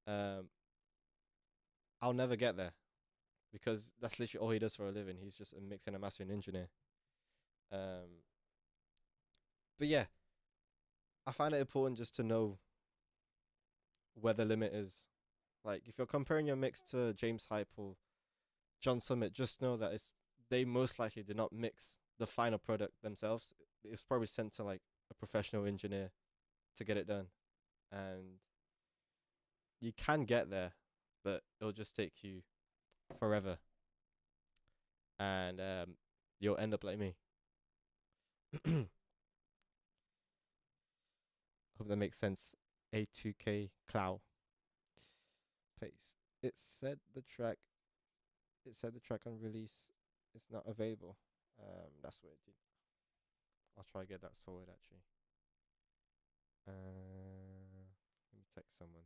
um, I'll never get there because that's literally all he does for a living. He's just a mixing and mastering engineer. Um, but yeah, I find it important just to know where the limit is. Like if you're comparing your mix to James Hype or John Summit, just know that they most likely did not mix the final product themselves. It was probably sent to like a professional engineer to get it done, and you can get there, but it'll just take you forever, and you'll end up like me. Hope that makes sense. A2K Clow paste. It said the track. It said the track on release is not available. That's weird. I'll try to get that sorted actually. Let me text someone.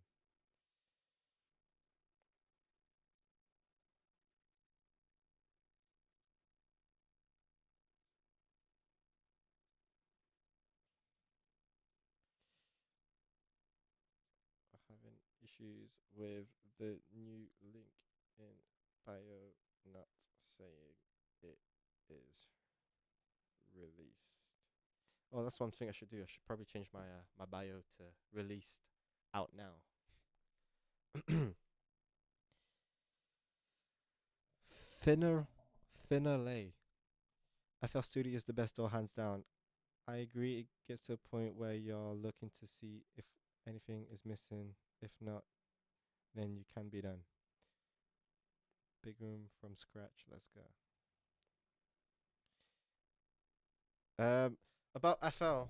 I'm having issues with the new link in bio not saying it is released. Oh, that's one thing I should do. I should probably change my bio to released out now. Thinner Thinner Lay. FL Studio is the best door hands down. I agree it gets to a point where you're looking to see if anything is missing. If not, then you can be done. Big room from scratch. Let's go. Um, about FL,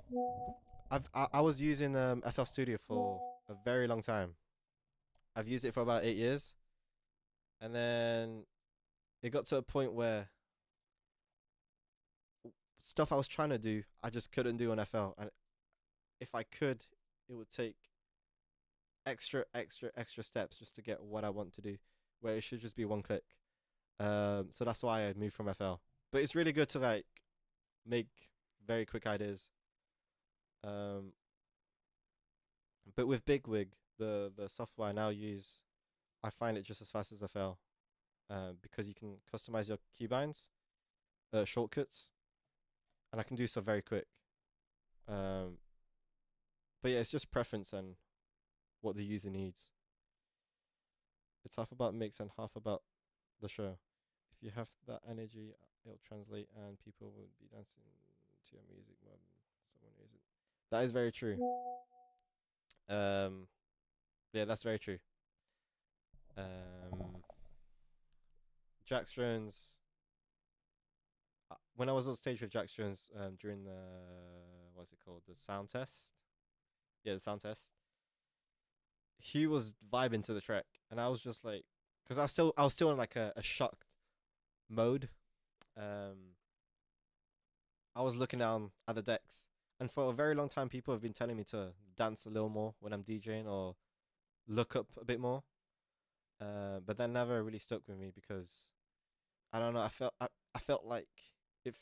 I was using FL Studio for a very long time. I've used it for about 8 years, and then it got to a point where stuff I was trying to do, I just couldn't do on FL, and if I could, it would take extra steps just to get what I want to do, where it should just be one click. So that's why I moved from FL. But it's really good to like make very quick ideas. Um, but with Bigwig, the software I now use, I find it just as fast as FL, because you can customize your keybinds, shortcuts, and I can do stuff very quick. Um, but yeah, it's just preference and what the user needs. It's half about mix and half about the show. If you have that energy, it'll translate and people will be dancing to your music more than someone who isn't. That is very true. Um, yeah, that's very true. Um, Jack Jones. When I was on stage with Jack Jones, during the what's it called, the sound test? Yeah, the sound test. He was vibing to the track, and I was just like, because I was still in like a shocked mode. Um, I was looking down at the decks, and for a very long time, people have been telling me to dance a little more when I'm DJing or look up a bit more. But that never really stuck with me because I don't know. I felt like if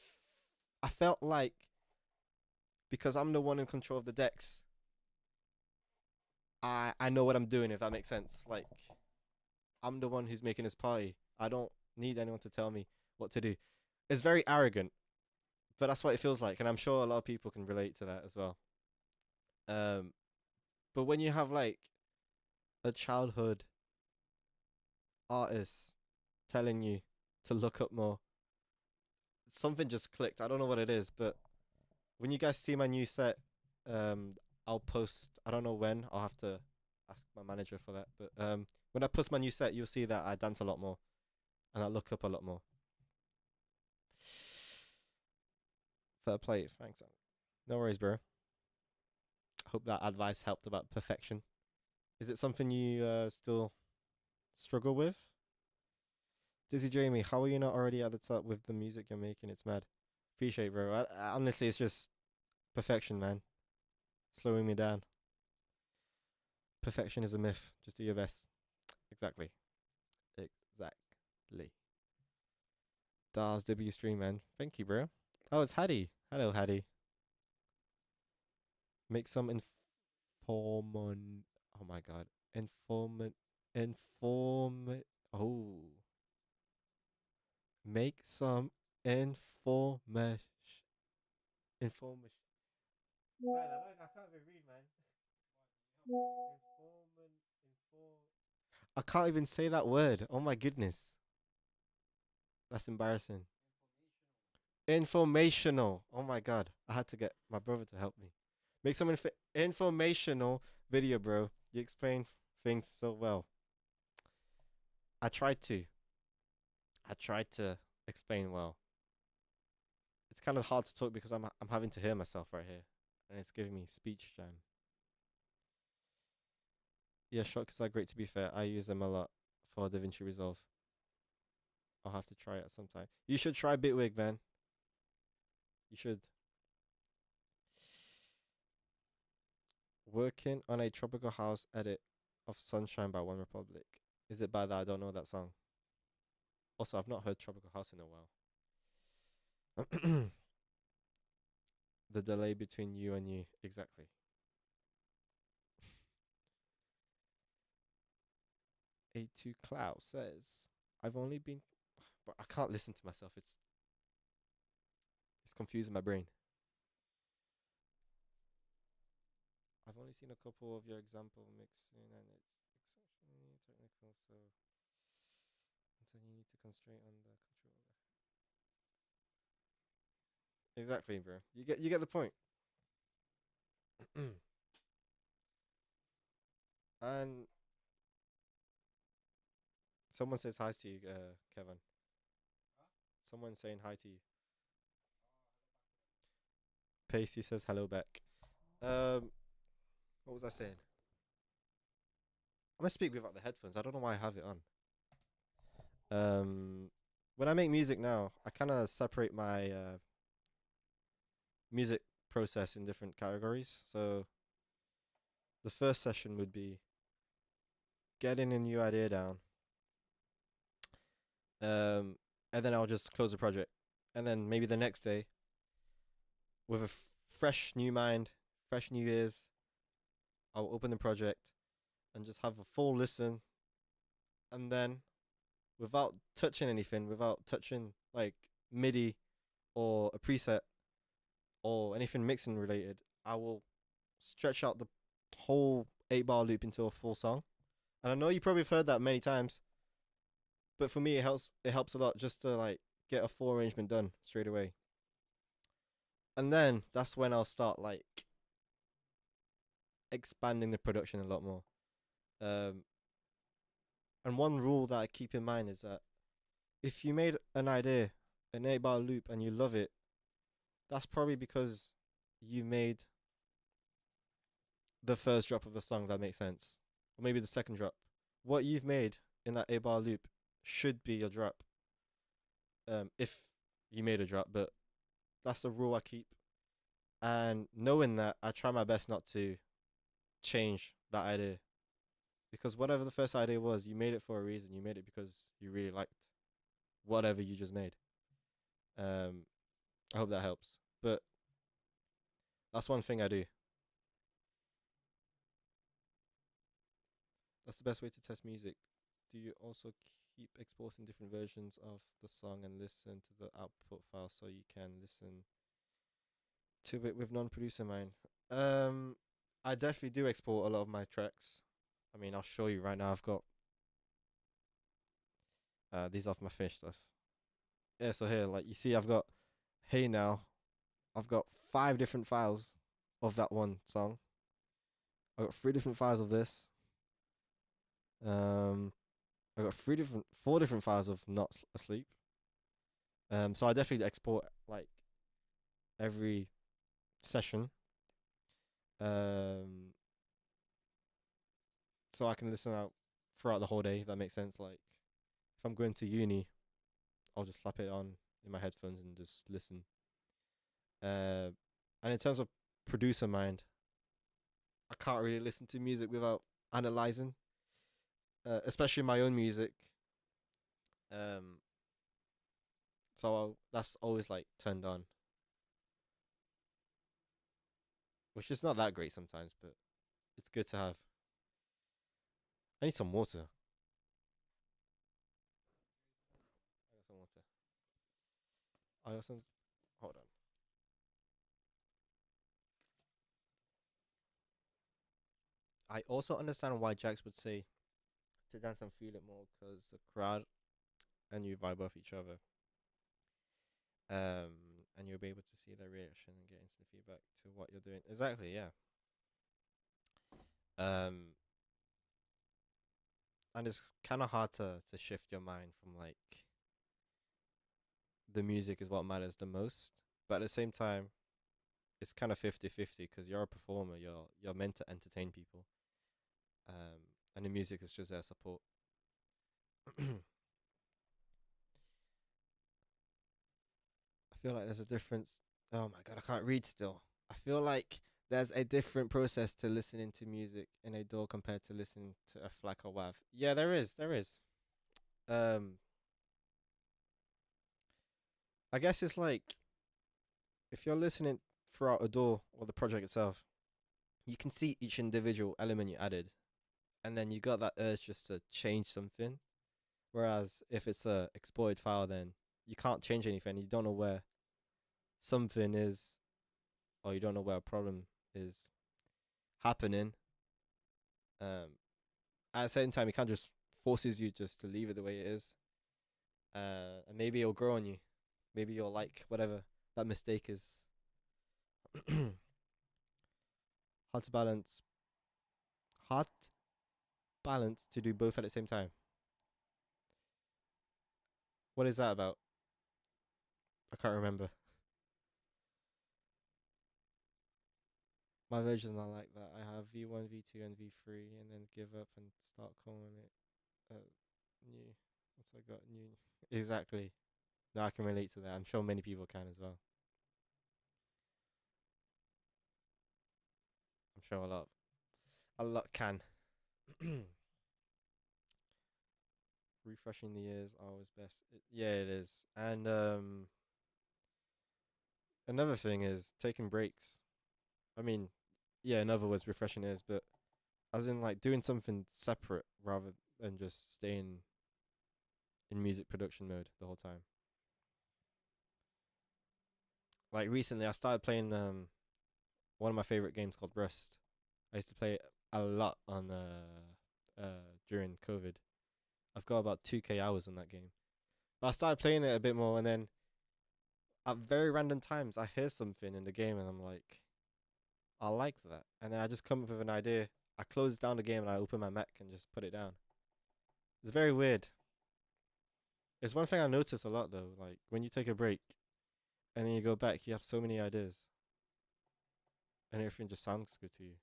I felt like because I'm the one in control of the decks, I know what I'm doing. If that makes sense, like I'm the one who's making this party. I don't need anyone to tell me what to do. It's very arrogant, but that's what it feels like, and I'm sure a lot of people can relate to that as well. Um, but when you have like a childhood artist telling you to look up more, something just clicked. I don't know what it is, but when you guys see my new set, um, I'll post. I don't know when. I'll have to ask my manager for that. But when I post my new set, you'll see that I dance a lot more and I look up a lot more. Fair play. Thanks. No worries, bro. Hope that advice helped about perfection. Is it something you still struggle with? Dizzy Jamie, how are you not already at the top with the music you're making? It's mad. Appreciate, bro. Honestly, it's just perfection, man. Slowing me down. Perfection is a myth. Just do your best. Exactly. Exactly. Dars W stream, man. Thank you, bro. Oh, it's Hattie. Hello, Hattie. Make some informant. Oh my god. Informant. Inform. Oh. Make some information. Information. Man, I can't even read, man. Informant. Inform. I can't even say that word. Oh my goodness. That's embarrassing. Informational. Oh my god. I had to get my brother to help me. Make some informational video, bro. You explain things so well. I tried to. I tried to explain well. It's kind of hard to talk because I'm having to hear myself right here, and it's giving me speech jam. Yeah, shortcuts are great. To be fair, I use them a lot for DaVinci Resolve. I'll have to try it sometime. You should try Bitwig, man. You should. Working on a tropical house edit of Sunshine by One Republic. Is it by that? I don't know that song. Also, I've not heard Tropical House in a while. The delay between you and you. Exactly. A2 Cloud says, I've only been. But I can't listen to myself. It's confusing my brain. I've only seen a couple of your example mixing and it's exceptionally technical, so you need to constrain on the control. Exactly, bro. You get the point. And someone says hi to you, Kevin. Huh? Someone saying hi to you. Pasty says hello back. Um, what was I saying? I'm gonna speak without the headphones. I don't know why I have it on. Um, when I make music now, I kind of separate my music process in different categories. So the first session would be getting a new idea down, um, and then I'll just close the project, and then maybe the next day, with a fresh new mind, fresh new ears, I'll open the project and just have a full listen, and then without touching anything, without touching like MIDI or a preset or anything mixing related, I will stretch out the whole 8 bar loop into a full song. And I know you probably have heard that many times, but for me it helps. It helps a lot just to like get a full arrangement done straight away. And then that's when I'll start like expanding the production a lot more. Um, and one rule that I keep in mind is that if you made an idea, an 8 bar loop, and you love it, that's probably because you made the first drop of the song. That makes sense, or maybe the second drop. What you've made in that 8 bar loop should be your drop. If you made a drop, but that's the rule I keep. And knowing that, I try my best not to change that idea, because whatever the first idea was, you made it for a reason. You made it because you really liked whatever you just made. Um, I hope that helps. But that's one thing I do. That's the best way to test music. Do you also keep exporting different versions of the song and listen to the output file so you can listen to it with non-producer mind? Um, I definitely do export a lot of my tracks. I mean, I'll show you right now. I've got these off my finished stuff. Yeah, so here, like you see, I've got Hey Now. I've got 5 different files of that one song. I've got 3 different files of this. Um, I got 4 different files of Not Asleep. So I definitely export like every session. Um, so I can listen out throughout the whole day. If that makes sense. Like if I'm going to uni, I'll just slap it on in my headphones and just listen. And in terms of producer mind, I can't really listen to music without analyzing, especially my own music. Um, that's always like turned on, which is not that great sometimes, but it's good to have. I need some water. I got some water. I also hold on. I also understand why Jax would say to dance and feel it more because the crowd and you vibe off each other. And you'll be able to see their reaction and get instant feedback to what you're doing. Exactly, yeah. Um, and it's kind of hard to shift your mind from like the music is what matters the most, but at the same time, it's kind of 50-50 because you're a performer. You're meant to entertain people. And the music is just their support. I feel like there's a difference. Oh my god, I can't read still. I feel like there's a different process to listening to music in a door compared to listening to a FLAC or WAV. Yeah, there is. There is. Um, I guess it's like if you're listening throughout a door or the project itself, you can see each individual element you added, and then you got that urge just to change something. Whereas if it's a exported file, then you can't change anything. You don't know where something is, or you don't know where a problem is happening. Um, at the same time, it kind of just forces you just to leave it the way it is. And maybe it'll grow on you. Maybe you'll like whatever that mistake is. hard to balance. Hard balance to do both at the same time. What is that about? I can't remember. My versions are like that. I have V1, V2, and V3, and then give up and start calling it new. What's I got new? Exactly. No, I can relate to that. I'm sure many people can as well. I'm sure a lot can. Refreshing the ears always best. Yeah, it is. And another thing is taking breaks. I mean, yeah, in other words, refreshing ears, but as in like doing something separate rather than just staying in music production mode the whole time. Like recently, I started playing one of my favorite games called Rust. I used to play it a lot on during COVID. I've got about 2K hours on that game. But I started playing it a bit more, and then at very random times, I hear something in the game, and I'm like, I like that. And then I just come up with an idea. I close down the game, and I open my Mac and just put it down. It's very weird. It's one thing I notice a lot though. Like when you take a break and then you go back, you have so many ideas, and everything just sounds good to you.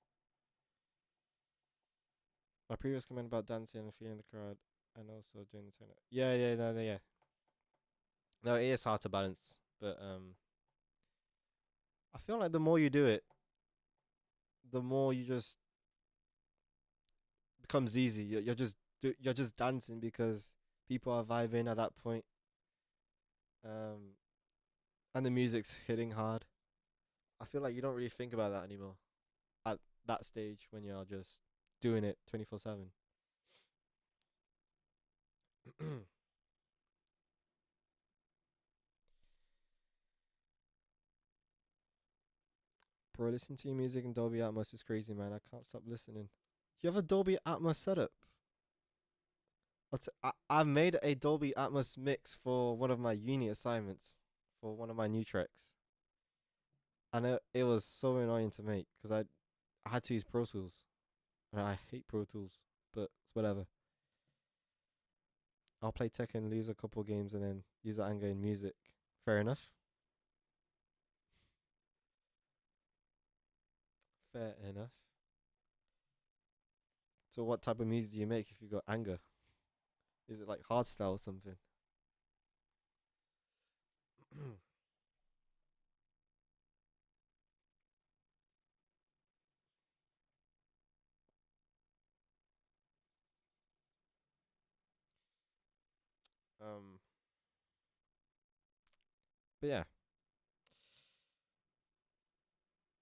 My previous comment about dancing and feeling the crowd, and also doing the turn. Yeah, yeah, no, no, yeah. No, it is hard to balance, but I feel like the more you do it, the more you just becomes easy. You're just dancing because people are vibing at that point. Um, and the music's hitting hard. I feel like you don't really think about that anymore at that stage when you're just doing it 24/7. Bro, listening to your music in Dolby Atmos is crazy, man. I can't stop listening. You have a Dolby Atmos setup? I've made a Dolby Atmos mix for one of my uni assignments for one of my new tracks. And it was so annoying to make because I had to use Pro Tools. And I hate Pro Tools, but it's whatever. I'll play Tekken, lose a couple games, and then use that anger in music. Fair enough. Fair enough. So what type of music do you make if you got anger? Is it like hardstyle or something? um, but yeah,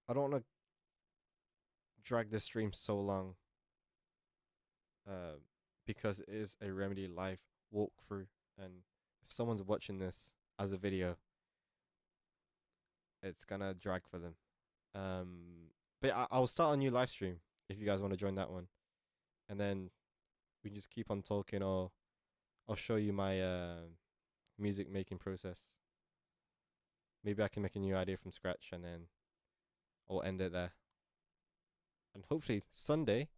I don't want to drag this stream so long. Uh, because it is a Remedy live walkthrough, and if someone's watching this as a video, it's gonna drag for them. But I'll start a new live stream if you guys want to join that one, and then we can just keep on talking, or I'll show you my music making process. Maybe I can make a new idea from scratch, and then I'll end it there. And hopefully Sunday,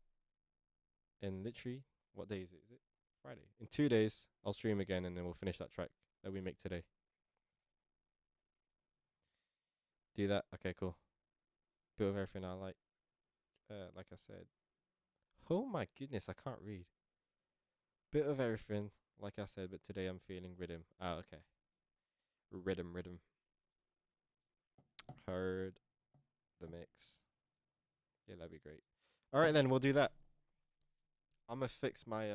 in literally what day is it? Is it Friday? In 2 days, I'll stream again, and then we'll finish that track that we make today. Do that. Okay, cool. Bit of everything I like. Like I said. Oh my goodness, I can't read. Bit of everything, like I said, but today I'm feeling rhythm. Oh, okay. Rhythm. Heard the mix. Yeah, that'd be great. All right, then we'll do that. I'm gonna fix my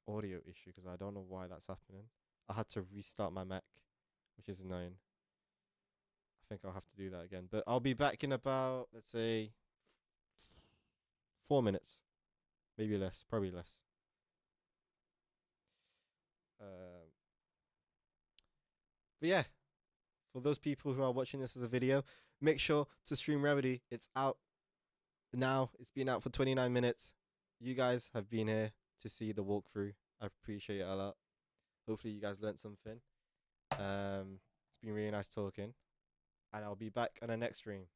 audio issue because I don't know why that's happening. I had to restart my Mac, which is annoying. I think I'll have to do that again. But I'll be back in about, let's say, 4 minutes. Maybe less, probably less. Um, but yeah, for those people who are watching this as a video, make sure to stream Remedy. It's out now. It's been out for 29 minutes. You guys have been here to see the walkthrough. I appreciate it a lot. Hopefully you guys learned something. It's been really nice talking, and I'll be back on the next stream.